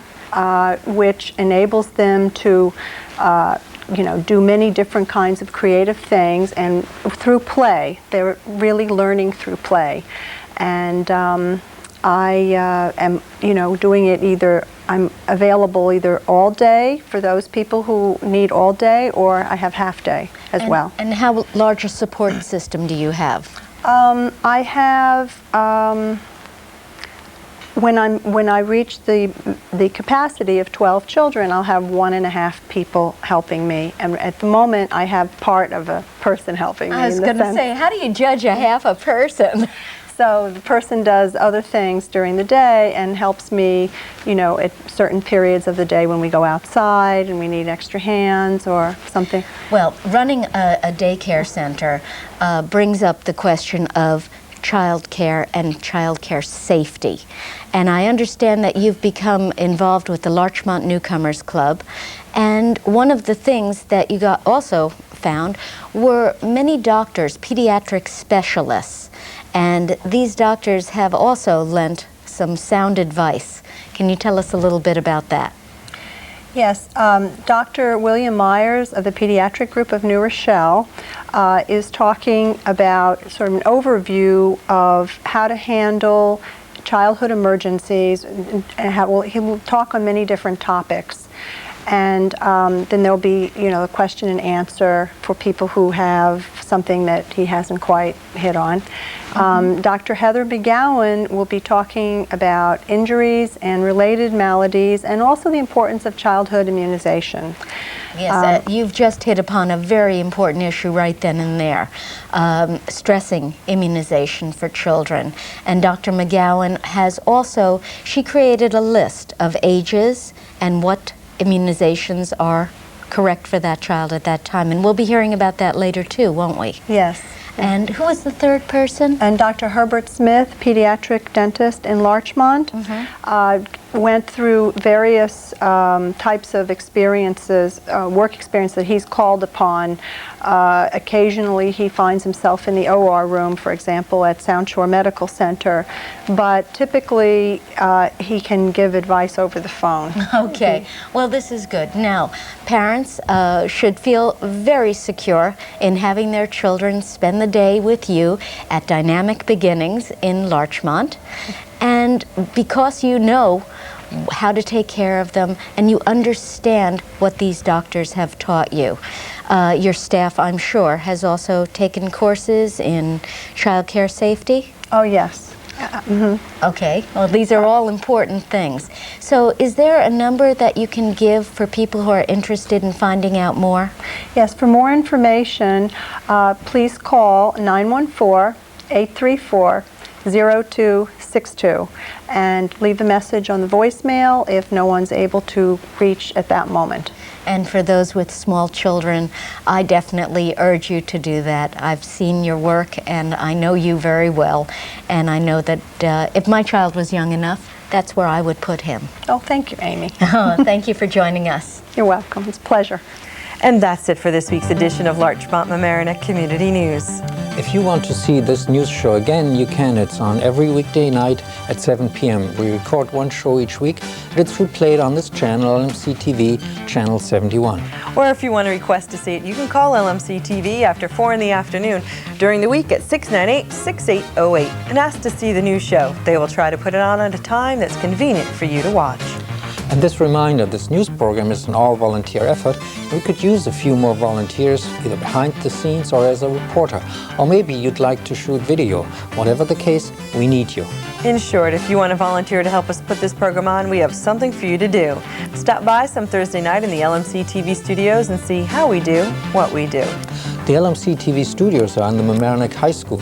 S12: which enables them to do many different kinds of creative things, and through play. They're really learning through play. And I am, doing it either, I'm available either all day for those people who need all day, or I have half day as well.
S10: And how large a support system do you have?
S12: I have, when I reach the capacity of 12 children, I'll have 1.5 people helping me. And at the moment, I have part of a person helping me.
S10: I was going to say, how do you judge a half a person?
S12: So the person does other things during the day and helps me, at certain periods of the day when we go outside and we need extra hands or something.
S10: Well, running a daycare center brings up the question of child care and child care safety. And I understand that you've become involved with the Larchmont Newcomers Club. And one of the things that you also found were many doctors, pediatric specialists. And these doctors have also lent some sound advice. Can you tell us a little bit about that?
S12: Yes, Dr. William Myers of the Pediatric Group of New Rochelle is talking about sort of an overview of how to handle childhood emergencies, and he will talk on many different topics. And then there'll be, a question and answer for people who have something that he hasn't quite hit on. Dr. Heather McGowan will be talking about injuries and related maladies, and also the importance of childhood immunization.
S10: Yes, you've just hit upon a very important issue right then and there, stressing immunization for children. And Dr. McGowan has also, she created a list of ages and what immunizations are correct for that child at that time. And we'll be hearing about that later too, won't we?
S12: Yes.
S10: And who is the third person?
S12: And Dr. Herbert Smith, pediatric dentist in Larchmont. went through various types of experiences, work experience that he's called upon. Occasionally he finds himself in the OR room, for example, at Sound Shore Medical Center, but typically he can give advice over the phone.
S10: Okay, well, this is good. Now, parents should feel very secure in having their children spend the day with you at Dynamic Beginnings in Larchmont. And because you know how to take care of them and you understand what these doctors have taught you. Your staff, I'm sure, has also taken courses in child care safety?
S12: Oh, yes.
S10: Okay, well, these are all important things. So is there a number that you can give for people who are interested in finding out more?
S12: Yes, for more information, please call 914-834-0262 and leave a message on the voicemail if no one's able to reach at that moment.
S10: And for those with small children, I definitely urge you to do that. I've seen your work and I know you very well, and I know that if my child was young enough, that's where I would put him.
S12: Oh, thank you, Amy.
S10: Thank you for joining us.
S12: You're welcome. It's a pleasure.
S1: And that's it for this week's edition of Larchmont Mamaroneck Community News.
S2: If you want to see this news show again, you can. It's on every weekday night at 7 p.m. We record one show each week, and it's replayed on this channel, LMC-TV, channel 71.
S1: Or if you want to request to see it, you can call LMC-TV after 4 in the afternoon during the week at 698-6808 and ask to see the news show. They will try to put it on at a time that's convenient for you to watch.
S2: And this reminder, this news program is an all-volunteer effort. We could use a few more volunteers, either behind the scenes or as a reporter. Or maybe you'd like to shoot video. Whatever the case, we need you.
S1: In short, if you want to volunteer to help us put this program on, we have something for you to do. Stop by some Thursday night in the LMC-TV studios and see how we do what we do.
S2: The LMC-TV studios are on the Mamaroneck High School,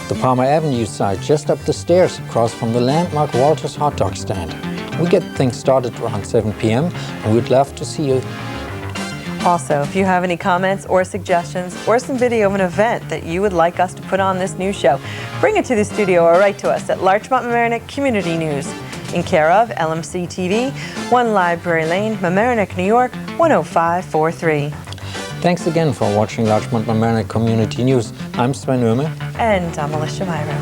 S2: the Palmer Avenue side, just up the stairs across from the landmark Walter's hot dog stand. We get things started around 7 p.m. and we'd love to see you.
S1: Also, if you have any comments or suggestions or some video of an event that you would like us to put on this news show, bring it to the studio or write to us at Larchmont Mamaroneck Community News, in care of LMC TV, 1 Library Lane, Mamaroneck, New York, 10543.
S2: Thanks again for watching Larchmont Mamaroneck Community News. I'm Sven Oehme.
S1: And I'm Alyssha Myro.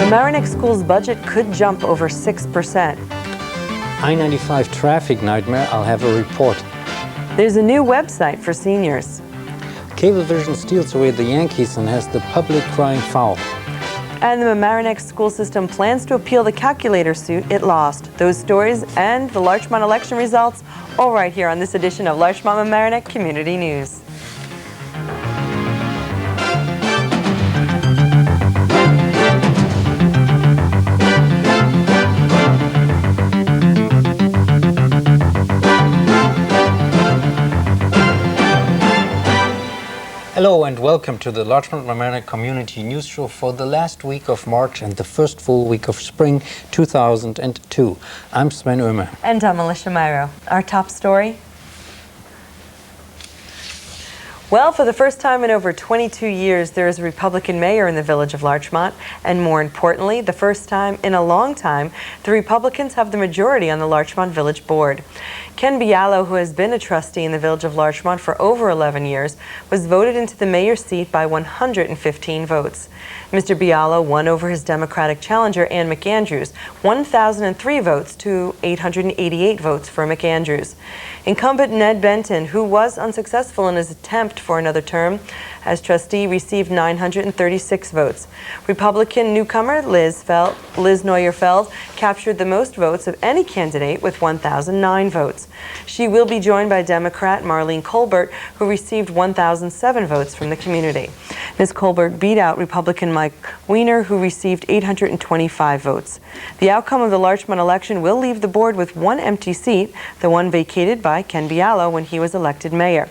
S1: Mamaroneck School's budget could jump over 6%.
S2: I-95 traffic nightmare, I'll have a report.
S1: There's a new website for seniors.
S2: Cablevision steals away the Yankees and has the public crying foul.
S1: And the Mamaroneck school system plans to appeal the calculator suit it lost. Those stories and the Larchmont election results, all right here on this edition of Larchmont Mamaroneck Community News.
S2: Hello and welcome to the Larchmont Mamaroneck Community News Show for the last week of March and the first full week of spring 2002. I'm Sven Oehme.
S1: And I'm Alyssha Myro. Our top story? Well, for the first time in over 22 years, there is a Republican mayor in the village of Larchmont, and more importantly, the first time in a long time, the Republicans have the majority on the Larchmont Village Board. Ken Bialo, who has been a trustee in the Village of Larchmont for over 11 years, was voted into the mayor's seat by 115 votes. Mr. Bialo won over his Democratic challenger, Ann McAndrews, 1,003 votes to 888 votes for McAndrews. Incumbent Ned Benton, who was unsuccessful in his attempt for another term as trustee, received 936 votes. Republican newcomer Liz Neuer-Feld captured the most votes of any candidate with 1,009 votes. She will be joined by Democrat Marlene Colbert, who received 1,007 votes from the community. Ms. Colbert beat out Republican Mike Weiner, who received 825 votes. The outcome of the Larchmont election will leave the board with one empty seat, the one vacated by Ken Bialo when he was elected mayor.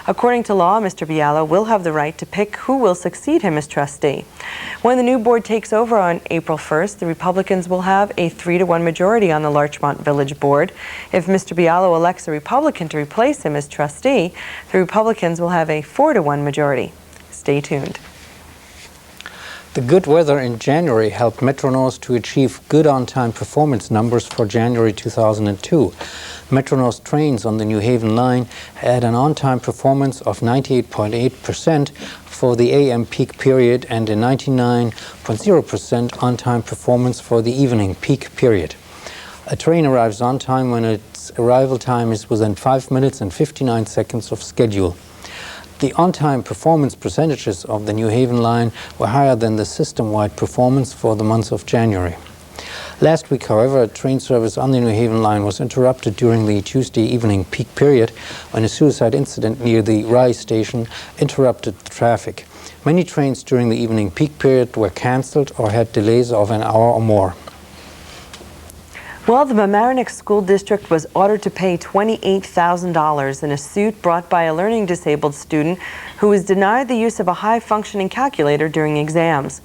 S1: According to law, Mr. Bialo will have the right to pick who will succeed him as trustee. When the new board takes over on April 1st, the Republicans will have a 3-to-1 majority on the Larchmont Village Board. If Mr. Bialo elects a Republican to replace him as trustee, the Republicans will have a 4-to-1 majority. Stay tuned.
S2: The good weather in January helped Metronorth to achieve good on-time performance numbers for January 2002. Metronorth trains on the New Haven line had an on-time performance of 98.8% for the AM peak period and a 99.0% on-time performance for the evening peak period. A train arrives on time when its arrival time is within 5 minutes and 59 seconds of schedule. The on-time performance percentages of the New Haven line were higher than the system-wide performance for the month of January. Last week, however, train service on the New Haven line was interrupted during the Tuesday evening peak period when a suicide incident near the Rye station interrupted the traffic. Many trains during the evening peak period were cancelled or had delays of an hour or more.
S1: Well, the Mamaroneck School District was ordered to pay $28,000 in a suit brought by a learning disabled student who was denied the use of a high-functioning calculator during exams.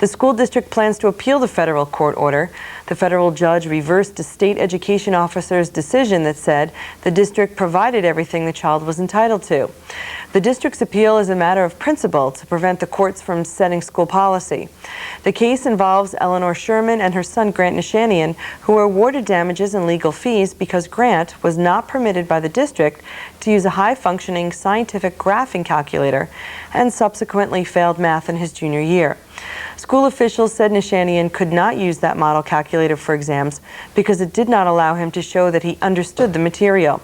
S1: The school district plans to appeal the federal court order. The federal judge reversed a state education officer's decision that said the district provided everything the child was entitled to. The district's appeal is a matter of principle to prevent the courts from setting school policy. The case involves Eleanor Sherman and her son Grant Nishanian, who were awarded damages and legal fees because Grant was not permitted by the district to use a high-functioning scientific graphing calculator and subsequently failed math in his junior year. School officials said Nishanian could not use that model calculator for exams because it did not allow him to show that he understood the material.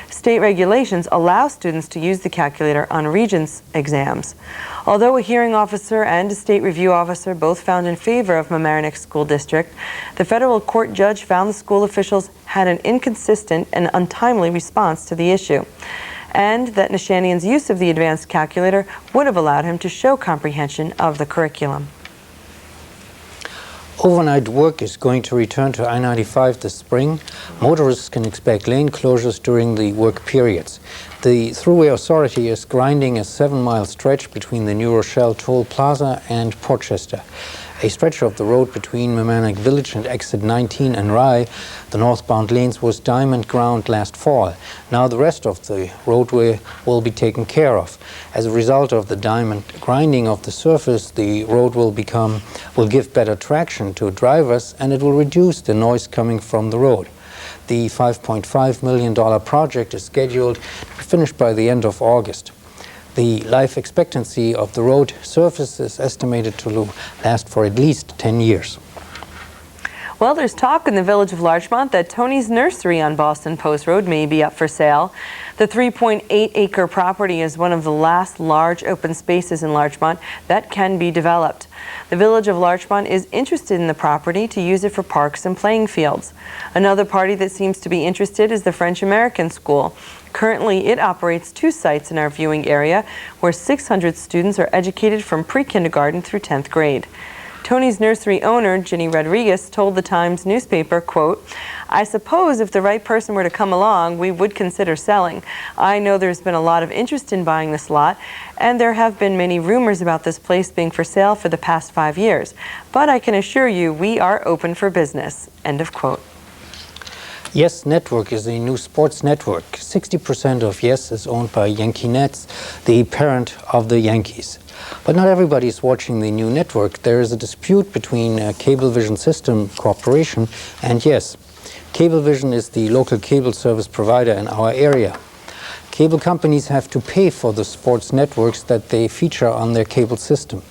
S1: State regulations allow students to use the calculator on Regents exams. Although a hearing officer and a state review officer both found in favor of Mamaroneck School District, the federal court judge found the school officials had an inconsistent and untimely response to the issue, and that Nishanian's use of the advanced calculator would have allowed him to show comprehension of the curriculum.
S2: Overnight work is going to return to I-95 this spring. Motorists can expect lane closures during the work periods. The Thruway Authority is grinding a 7-mile stretch between the New Rochelle Toll Plaza and Portchester. A stretch of the road between Mamaroneck Village and exit 19 and Rye, the northbound lanes, was diamond ground last fall. Now the rest of the roadway will be taken care of. As a result of the diamond grinding of the surface, the road will give better traction to drivers, and it will reduce the noise coming from the road. The $5.5 million project is scheduled to be finished by the end of August. The life expectancy of the road surface is estimated to last for at least 10 years.
S1: Well, there's talk in the Village of Larchmont that Tony's Nursery on Boston Post Road may be up for sale. The 3.8-acre property is one of the last large open spaces in Larchmont that can be developed. The Village of Larchmont is interested in the property to use it for parks and playing fields. Another party that seems to be interested is the French American School. Currently, it operates 2 sites in our viewing area where 600 students are educated from pre-kindergarten through 10th grade. Tony's Nursery owner, Ginny Rodriguez, told the Times newspaper, quote, "I suppose if the right person were to come along, we would consider selling. I know there's been a lot of interest in buying this lot, and there have been many rumors about this place being for sale for the past 5 years. But I can assure you we are open for business." End of quote.
S2: Yes Network is a new sports network. 60% of Yes is owned by Yankee Nets, the parent of the Yankees. But not everybody is watching the new network. There is a dispute between Cablevision System Corporation and Yes. Cablevision is the local cable service provider in our area. Cable companies have to pay for the sports networks that they feature on their cable system.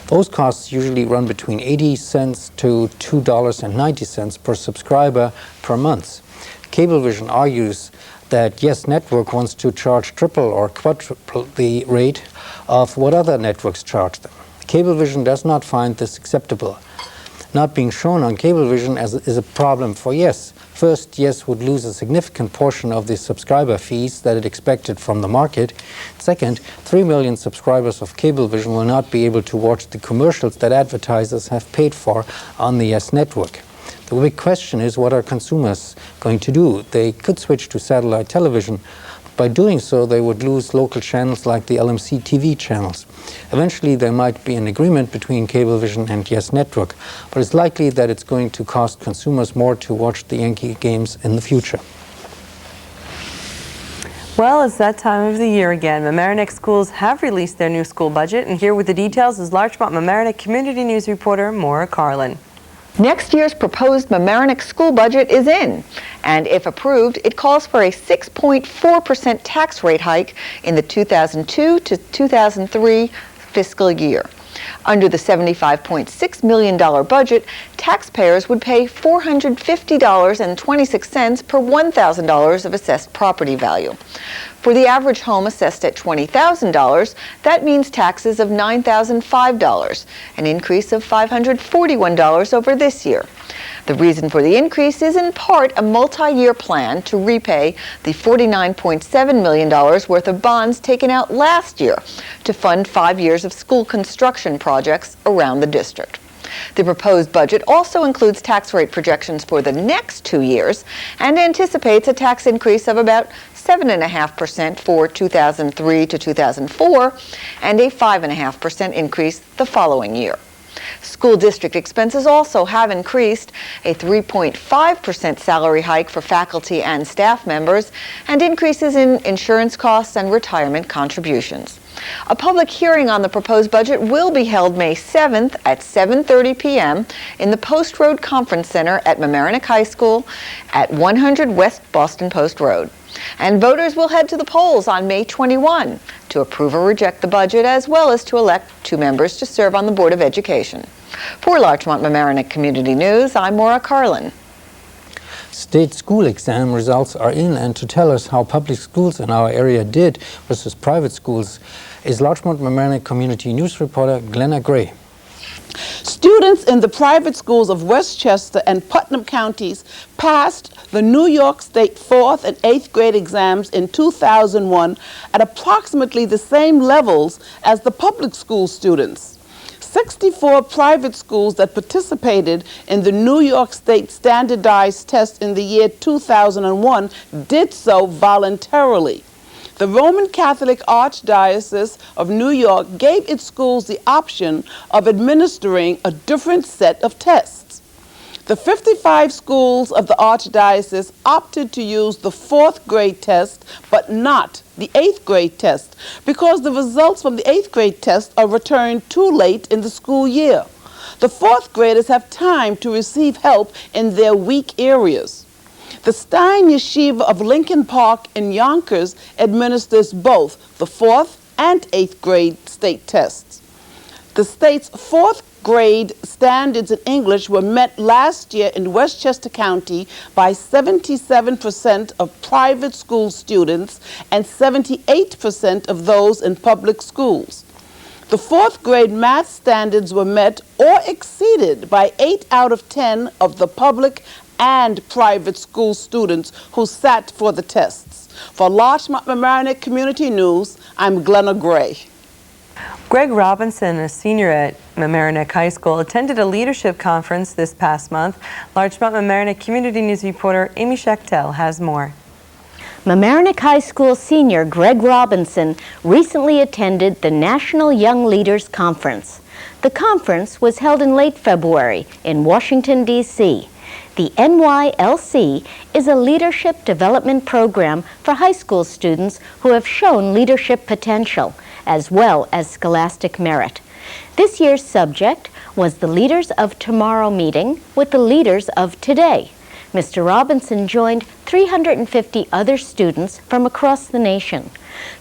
S2: Those costs usually run between 80 cents to $2.90 per subscriber per month. Cablevision argues that Yes Network wants to charge triple or quadruple the rate of what other networks charge them. Cablevision does not find this acceptable. Not being shown on Cablevision is a problem for Yes. First, Yes would lose a significant portion of the subscriber fees that it expected from the market. Second, 3 million subscribers of Cablevision will not be able to watch the commercials that advertisers have paid for on the Yes network. The big question is, what are consumers going to do? They could switch to satellite television. By doing so, they would lose local channels like the LMC-TV channels. Eventually, there might be an agreement between Cablevision and Yes Network, but it's likely that it's going to cost consumers more to watch the Yankee games in the future.
S1: Well, it's that time of the year again. Mamaroneck schools have released their new school budget, and here with the details is Larchmont Mamaroneck Community News reporter Maura Carlin.
S3: Next year's proposed Mamaroneck school budget is in, and if approved, it calls for a 6.4% tax rate hike in the 2002 to 2003 fiscal year. Under the $75.6 million budget, taxpayers would pay $450.26 per $1,000 of assessed property value. For the average home assessed at $20,000, that means taxes of $9,005, an increase of $541 over this year. The reason for the increase is in part a multi-year plan to repay the $49.7 million worth of bonds taken out last year to fund 5 years of school construction projects around the district. The proposed budget also includes tax rate projections for the next 2 years and anticipates a tax increase of about 7.5% for 2003 to 2004 and a 5.5% increase the following year. School district expenses also have increased, a 3.5% salary hike for faculty and staff members, and increases in insurance costs and retirement contributions. A public hearing on the proposed budget will be held May 7th at 7:30 p.m. in the Post Road Conference Center at Mamaroneck High School at 100 West Boston Post Road. And voters will head to the polls on May 21 to approve or reject the budget, as well as to elect 2 members to serve on the Board of Education. For Larchmont Mamaroneck Community News, I'm Maura Carlin.
S2: State school exam results are in, and to tell us how public schools in our area did versus private schools is Larchmont Mamaroneck Community News reporter Glenna Gray.
S4: Students in the private schools of Westchester and Putnam counties passed the New York State 4th and 8th grade exams in 2001 at approximately the same levels as the public school students. 64 private schools that participated in the New York State standardized test in the year 2001 did so voluntarily. The Roman Catholic Archdiocese of New York gave its schools the option of administering a different set of tests. The 55 schools of the Archdiocese opted to use the 4th grade test, but not the 8th grade test, because the results from the 8th grade test are returned too late in the school year. The 4th graders have time to receive help in their weak areas. The Stein Yeshiva of Lincoln Park in Yonkers administers both the 4th and 8th grade state tests. The state's 4th grade standards in English were met last year in Westchester County by 77% of private school students and 78% of those in public schools. The 4th grade math standards were met or exceeded by 8 out of 10 of the public and private school students who sat for the tests. For Larchmont Mamaroneck Community News, I'm Glenna Gray.
S1: Greg Robinson, a senior at Mamaroneck High School, attended a leadership conference this past month. Larchmont Mamaroneck Community News reporter Amy Schechtel has more.
S13: Mamaroneck High School senior Greg Robinson recently attended the National Young Leaders Conference. The conference was held in late February in Washington, D.C. The NYLC is a leadership development program for high school students who have shown leadership potential, as well as scholastic merit. This year's subject was the Leaders of Tomorrow meeting with the leaders of today. Mr. Robinson joined 350 other students from across the nation.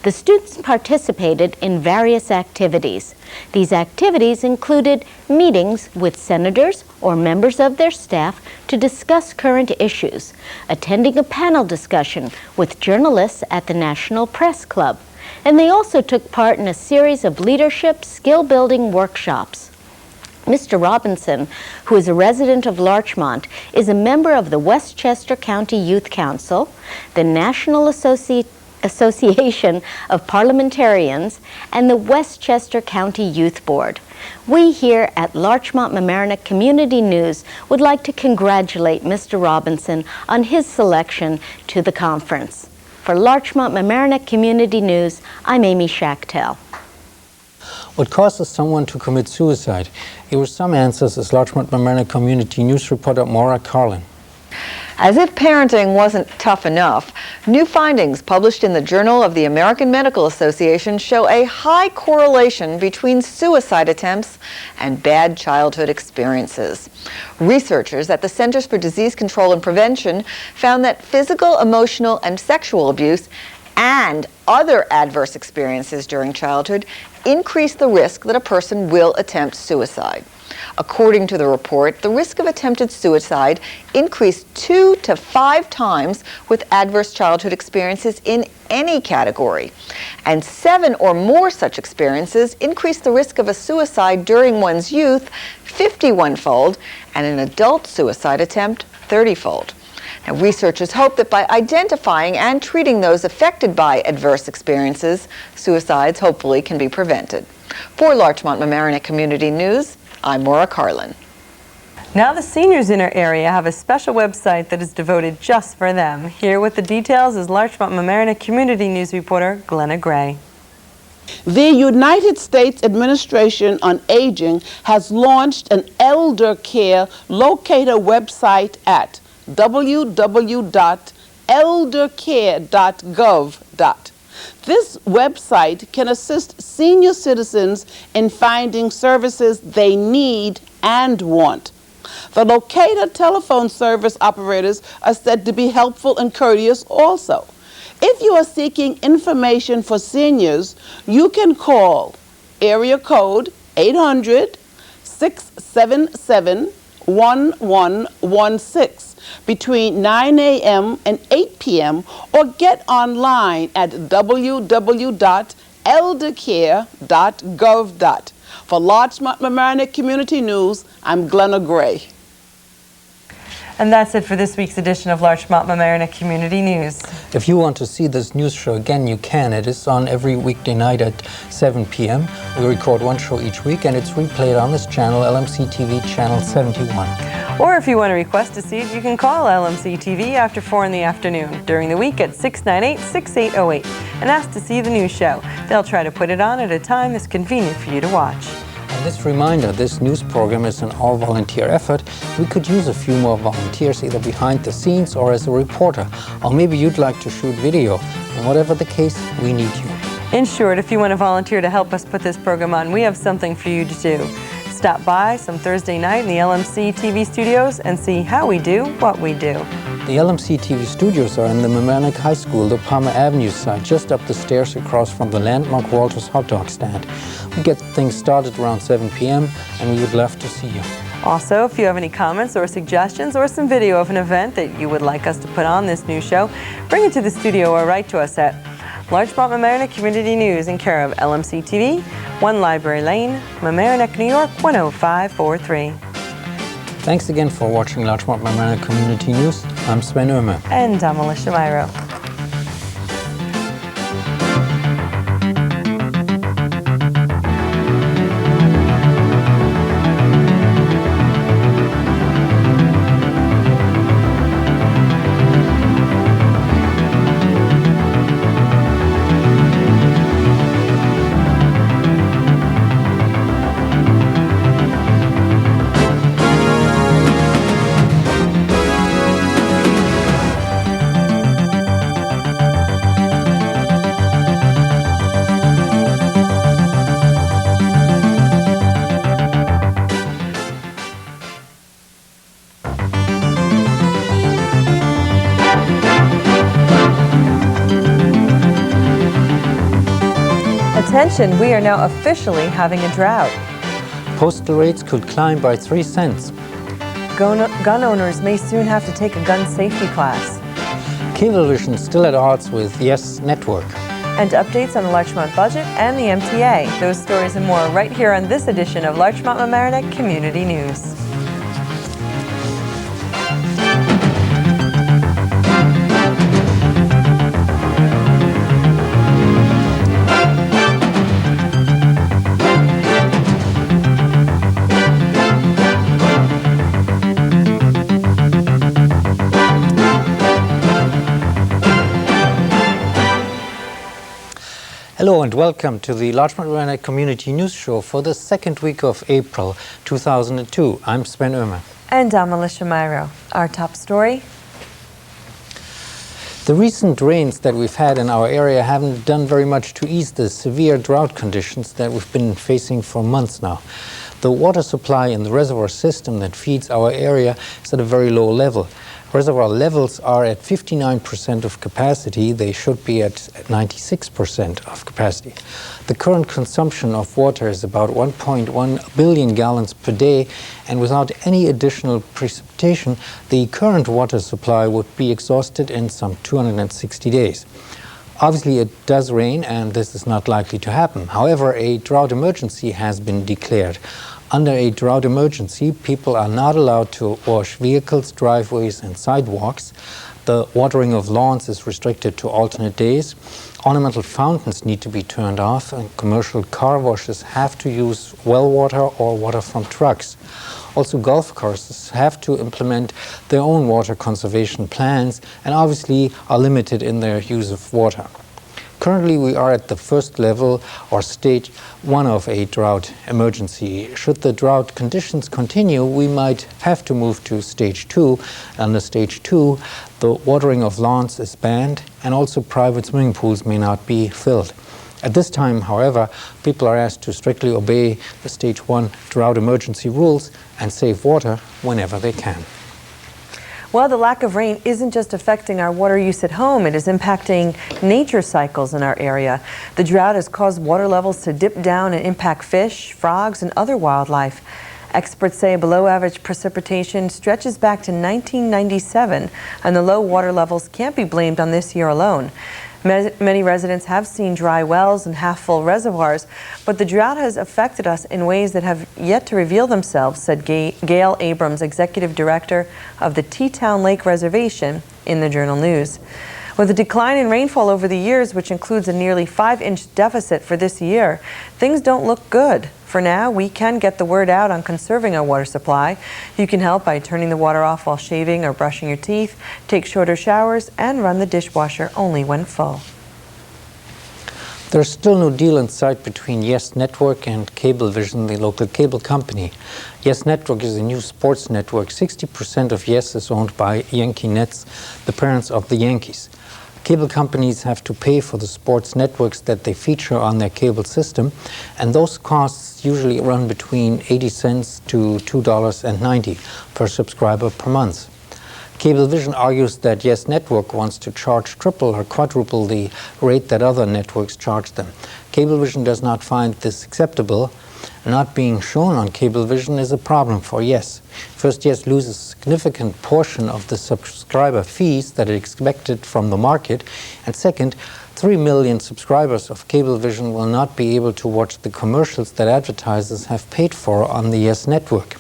S13: The students participated in various activities. These activities included meetings with senators or members of their staff to discuss current issues, attending a panel discussion with journalists at the National Press Club, and they also took part in a series of leadership skill-building workshops. Mr. Robinson, who is a resident of Larchmont, is a member of the Westchester County Youth Council, the National Association of Parliamentarians, and the Westchester County Youth Board. We here at Larchmont-Mamaroneck Community News would like to congratulate Mr. Robinson on his selection to the conference. For Larchmont-Mamaroneck Community News, I'm Amy Schachtel.
S2: What causes someone to commit suicide? Here are some answers as Larchmont-Mamaroneck Community News reporter Maura Carlin.
S3: As if parenting wasn't tough enough, new findings published in the Journal of the American Medical Association show a high correlation between suicide attempts and bad childhood experiences. Researchers at the Centers for Disease Control and Prevention found that physical, emotional, and sexual abuse and other adverse experiences during childhood increase the risk that a person will attempt suicide. According to the report, the risk of attempted suicide increased 2 to 5 times with adverse childhood experiences in any category. And 7 or more such experiences increase the risk of a suicide during one's youth 51-fold, and an adult suicide attempt 30-fold. Now, researchers hope that by identifying and treating those affected by adverse experiences, suicides hopefully can be prevented. For Larchmont-Mamaroneck Community News, I'm Maura Carlin.
S1: Now the seniors in our area have a special website that is devoted just for them. Here with the details is Larchmont-Mamaroneck Community News reporter Glenna Gray.
S4: The United States Administration on Aging has launched an elder care locator website at www.eldercare.gov. This website can assist senior citizens in finding services they need and want. The locator telephone service operators are said to be helpful and courteous also. If you are seeking information for seniors, you can call area code 800-677-1116 between 9 a.m. and 8 p.m. or get online at www.eldercare.gov. For Larchmont-Mamaroneck Community News, I'm Glenna Gray.
S1: And that's it for this week's edition of Larchmont-Mamaroneck Community News.
S2: If you want to see this news show again, you can. It is on every weekday night at 7 p.m. We record one show each week, and it's replayed on this channel, LMC-TV channel 71.
S1: Or if you want to request to see it, you can call LMC-TV after 4 in the afternoon during the week at 698-6808 and ask to see the news show. They'll try to put it on at a time that's convenient for you to watch.
S2: And this reminder, this news program is an all-volunteer effort. We could use a few more volunteers, either behind the scenes or as a reporter. Or maybe you'd like to shoot video. And whatever the case, we need you.
S1: In short, if you want to volunteer to help us put this program on, we have something for you to do. Stop by some Thursday night in the LMC-TV studios and see how we do what we do.
S2: The LMC-TV studios are in the Mamaroneck High School, the Palmer Avenue side, just up the stairs across from the landmark Walter's hot dog stand. We get things started around 7 p.m. and we would love to see you.
S1: Also, if you have any comments or suggestions or some video of an event that you would like us to put on this news show, bring it to the studio or write to us at Larchmont-Mamaroneck Community News in care of LMC-TV, 1 Library Lane, Mamaroneck, New York, 10543.
S2: Thanks again for watching Larchmont-Mamaroneck Community News. I'm Sven Oehme.
S1: And I'm Alyssha Myro. Attention, we are now officially having a drought.
S2: Postal rates could climb by 3 cents.
S1: Gun owners may soon have to take a gun safety class.
S2: Cablevision still at odds with Yes Network.
S1: And updates on the Larchmont budget and the MTA. Those stories and more right here on this edition of Larchmont Mamaroneck Community News.
S2: Hello and welcome to the Larchmont Mamaroneck Community News Show for the second week of April 2002. I'm Sven Oehme.
S1: And I'm Alyssha. Our top story.
S2: The recent rains that we've had in our area haven't done very much to ease the severe drought conditions that we've been facing for months now. The water supply in the reservoir system that feeds our area is at a very low level. Reservoir levels are at 59% of capacity. They should be at 96% of capacity. The current consumption of water is about 1.1 billion gallons per day, and without any additional precipitation, the current water supply would be exhausted in some 260 days. Obviously, it does rain, and this is not likely to happen. However, a drought emergency has been declared. Under a drought emergency, people are not allowed to wash vehicles, driveways, and sidewalks. The watering of lawns is restricted to alternate days. Ornamental fountains need to be turned off, and commercial car washes have to use well water or water from trucks. Also, golf courses have to implement their own water conservation plans and obviously are limited in their use of water. Currently, we are at the first level or stage 1 of a drought emergency. Should the drought conditions continue, we might have to move to stage 2. Under stage 2, the watering of lawns is banned, and also private swimming pools may not be filled. At this time, however, people are asked to strictly obey the stage 1 drought emergency rules and save water whenever they can.
S1: Well, the lack of rain isn't just affecting our water use at home, it is impacting nature cycles in our area. The drought has caused water levels to dip down and impact fish, frogs, and other wildlife. Experts say below average precipitation stretches back to 1997, and the low water levels can't be blamed on this year alone. Many residents have seen dry wells and half-full reservoirs, but the drought has affected us in ways that have yet to reveal themselves, said Gail Abrams, Executive Director of the Teatown Lake Reservation, in the Journal News. With a decline in rainfall over the years, which includes a nearly 5-inch deficit for this year, things don't look good. For now, we can get the word out on conserving our water supply. You can help by turning the water off while shaving or brushing your teeth, take shorter showers, and run the dishwasher only when full.
S2: There's still no deal in sight between Yes Network and Cablevision, the local cable company. Yes Network is a new sports network. 60% of Yes is owned by Yankee Nets, the parents of the Yankees. Cable companies have to pay for the sports networks that they feature on their cable system, and those costs usually run between 80 cents to $2.90 per subscriber per month. Cablevision argues that Yes Network wants to charge triple or quadruple the rate that other networks charge them. Cablevision does not find this acceptable. Not being shown on Cablevision is a problem for Yes. First, Yes loses a significant portion of the subscriber fees that it expected from the market, and second, 3 million subscribers of Cablevision will not be able to watch the commercials that advertisers have paid for on the Yes network.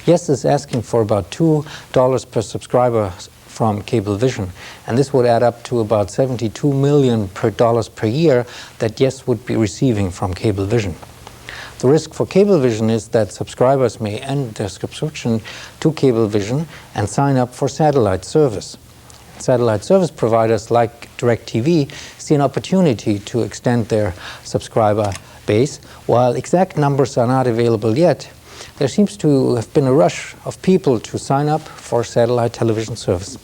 S2: Yes is asking for about $2 per subscriber from Cablevision, and this would add up to about $72 million per year that Yes would be receiving from Cablevision. The risk for Cablevision is that subscribers may end their subscription to Cablevision and sign up for satellite service. Satellite service providers like DirecTV see an opportunity to extend their subscriber base. While exact numbers are not available yet, there seems to have been a rush of people to sign up for satellite television service.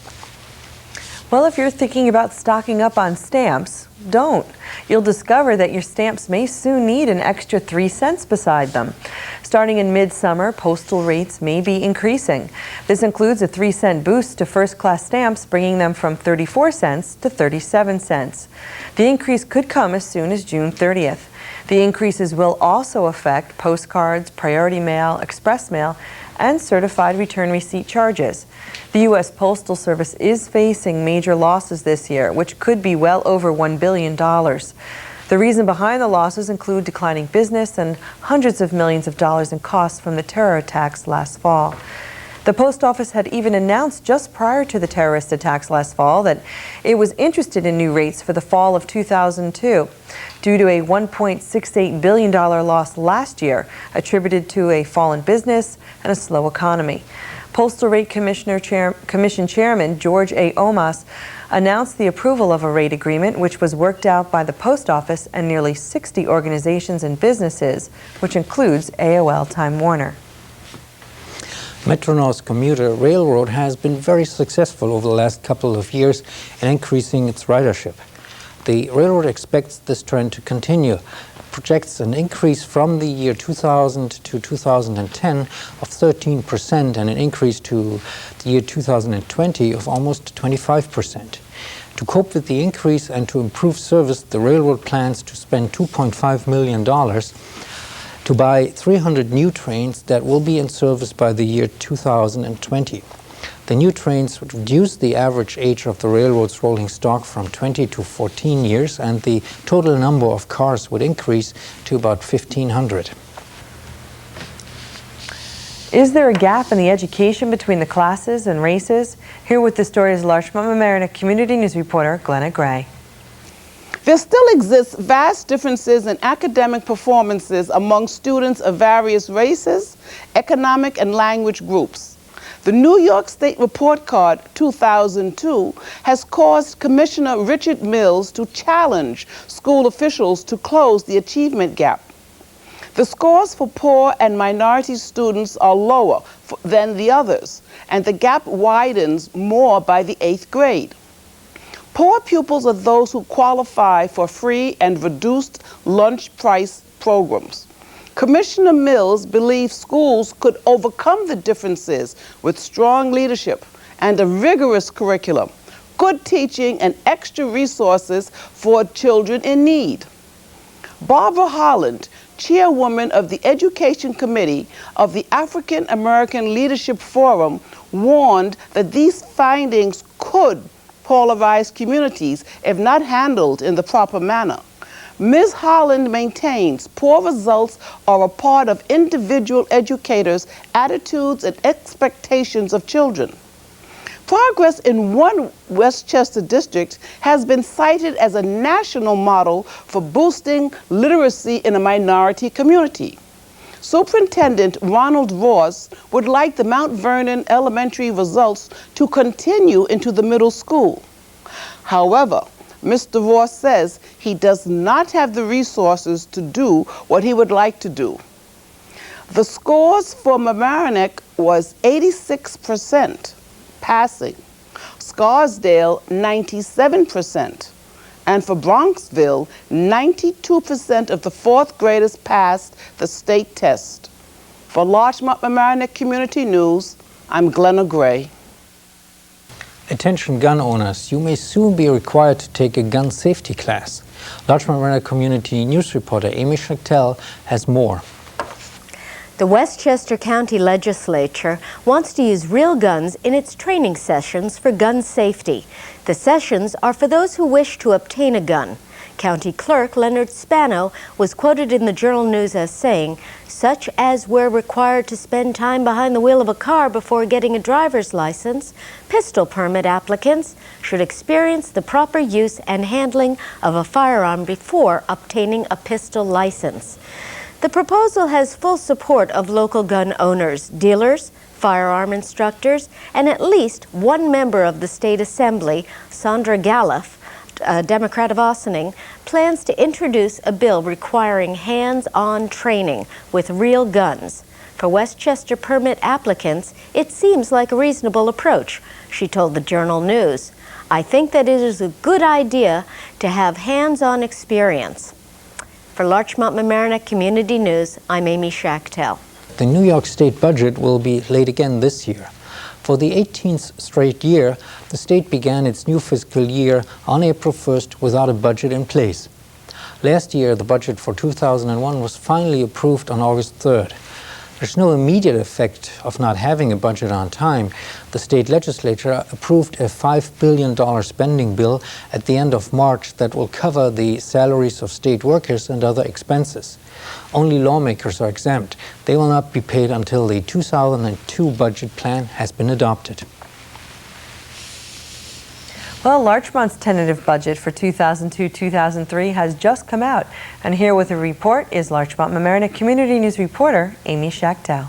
S1: Well, if you're thinking about stocking up on stamps, don't. You'll discover that your stamps may soon need an extra 3 cents beside them. Starting in midsummer, postal rates may be increasing. This includes a 3-cent boost to first-class stamps, bringing them from 34 cents to 37 cents. The increase could come as soon as June 30th. The increases will also affect postcards, priority mail, express mail, and certified return receipt charges. The U.S. Postal Service is facing major losses this year, which could be well over $1 billion. The reason behind the losses include declining business and hundreds of millions of dollars in costs from the terror attacks last fall. The Post Office had even announced just prior to the terrorist attacks last fall that it was interested in new rates for the fall of 2002 due to a $1.68 billion loss last year attributed to a fall in business and a slow economy. Postal Rate Commission Chairman George A. Oehme announced the approval of a rate agreement which was worked out by the Post Office and nearly 60 organizations and businesses, which includes AOL Time Warner.
S2: Metro-North's commuter railroad has been very successful over the last couple of years in increasing its ridership. The railroad expects this trend to continue, projects an increase from the year 2000 to 2010 of 13% and an increase to the year 2020 of almost 25%. To cope with the increase and to improve service, the railroad plans to spend $2.5 million to buy 300 new trains that will be in service by the year 2020. The new trains would reduce the average age of the railroad's rolling stock from 20 to 14 years, and the total number of cars would increase to about 1,500.
S1: Is there a gap in the education between the classes and races? Here with the story is Larchmont Mamaroneck Community News reporter Glenna Gray.
S4: There still exists vast differences in academic performances among students of various races, economic, and language groups. The New York State Report Card 2002 has caused Commissioner Richard Mills to challenge school officials to close the achievement gap. The scores for poor and minority students are lower than the others, and the gap widens more by the 8th grade. Poor pupils are those who qualify for free and reduced lunch price programs. Commissioner Mills believes schools could overcome the differences with strong leadership and a rigorous curriculum, good teaching, and extra resources for children in need. Barbara Holland, chairwoman of the Education Committee of the African American Leadership Forum, warned that these findings could polarize communities if not handled in the proper manner. Ms. Holland maintains poor results are a part of individual educators' attitudes and expectations of children. Progress in one Westchester district has been cited as a national model for boosting literacy in a minority community. Superintendent Ronald Ross would like the Mount Vernon elementary results to continue into the middle school. However, Mr. Ross says he does not have the resources to do what he would like to do. The scores for Mamaroneck was 86% passing, Scarsdale 97%, and for Bronxville 92% of the 4th graders passed the state test. For Larchmont Mamaroneck Community News, I'm Glenna Gray.
S2: Attention gun owners, you may soon be required to take a gun safety class. Larchmont Mamaroneck Community News reporter Oehme has more.
S13: The Westchester County Legislature wants to use real guns in its training sessions for gun safety. The sessions are for those who wish to obtain a gun. County Clerk Leonard Spano was quoted in the Journal News as saying, such as we're required to spend time behind the wheel of a car before getting a driver's license, pistol permit applicants should experience the proper use and handling of a firearm before obtaining a pistol license. The proposal has full support of local gun owners, dealers, firearm instructors, and at least one member of the State Assembly, Sandra Galliff, a Democrat of Ossining, plans to introduce a bill requiring hands-on training with real guns. For Westchester permit applicants, it seems like a reasonable approach, she told the Journal News. I think that it is a good idea to have hands-on experience. For Larchmont Mamaroneck Community News, I'm Amy Schachtel.
S2: The New York State budget will be late again this year. For the 18th straight year, the state began its new fiscal year on April 1st without a budget in place. Last year, the budget for 2001 was finally approved on August 3rd. There's no immediate effect of not having a budget on time. The state legislature approved a $5 billion spending bill at the end of March that will cover the salaries of state workers and other expenses. Only lawmakers are exempt. They will not be paid until the 2002 budget plan has been adopted.
S1: Well, Larchmont's tentative budget for 2002-2003 has just come out. And here with a report is Larchmont-Mamaroneck Community News reporter Amy Schachtel.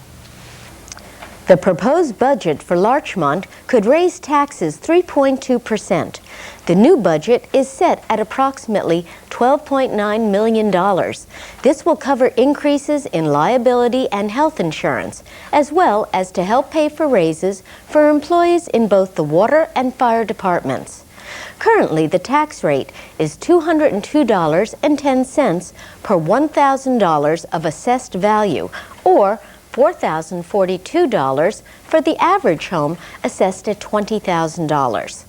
S13: The proposed budget for Larchmont could raise taxes 3.2%. The new budget is set at approximately $12.9 million. This will cover increases in liability and health insurance, as well as to help pay for raises for employees in both the water and fire departments. Currently, the tax rate is $202.10 per $1,000 of assessed value, or $4,042 for the average home assessed at $20,000.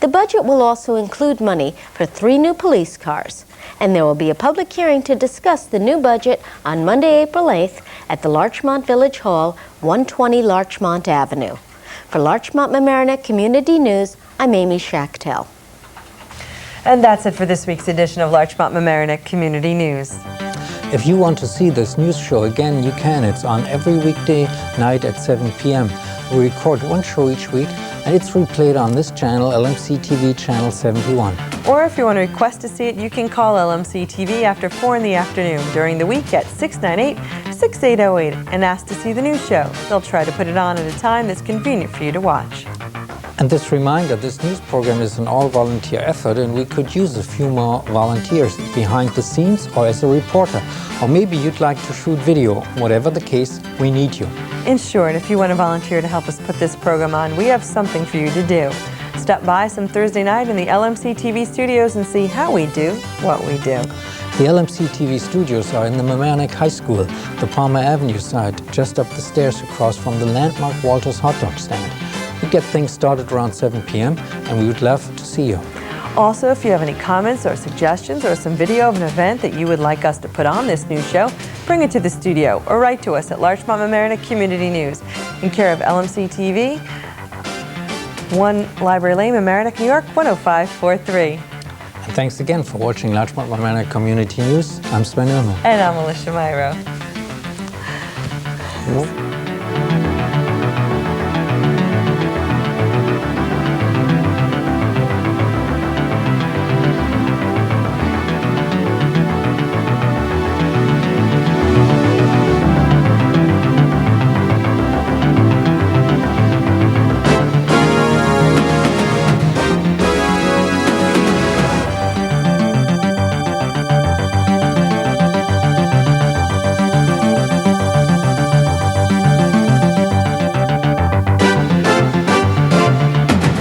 S13: The budget will also include money for 3 new police cars, and there will be a public hearing to discuss the new budget on Monday, April 8th at the Larchmont Village Hall, 120 Larchmont Avenue. For Larchmont-Mamaroneck Community News, I'm Amy Schachtel.
S1: And that's it for this week's edition of Larchmont-Mamaroneck Community News.
S2: If you want to see this news show again, you can. It's on every weekday night at 7 p.m. We record one show each week, and it's replayed on this channel, LMC-TV channel 71.
S1: Or if you want to request to see it, you can call LMC-TV after 4 in the afternoon during the week at 698-6808 and ask to see the news show. They'll try to put it on at a time that's convenient for you to watch.
S2: And this reminder, this news program is an all-volunteer effort, and we could use a few more volunteers behind the scenes or as a reporter. Or maybe you'd like to shoot video. Whatever the case, we need you.
S1: In short, if you want to volunteer to help us put this program on, we have something for you to do. Stop by some Thursday night in the LMC-TV studios and see how we do what we do.
S2: The LMC-TV studios are in the Mamaroneck High School, the Palmer Avenue side, just up the stairs across from the landmark Walter's hot dog stand. We get things started around 7 p.m. and we would love to see you.
S1: Also, if you have any comments or suggestions or some video of an event that you would like us to put on this news show, bring it to the studio or write to us at Larchmont-Mamaroneck Community News in care of LMC-TV, 1 Library Lane, Mamaroneck, New York, 10543.
S2: And thanks again for watching Larchmont-Mamaroneck Community News. I'm Sven.
S1: And I'm Alyssha Myro.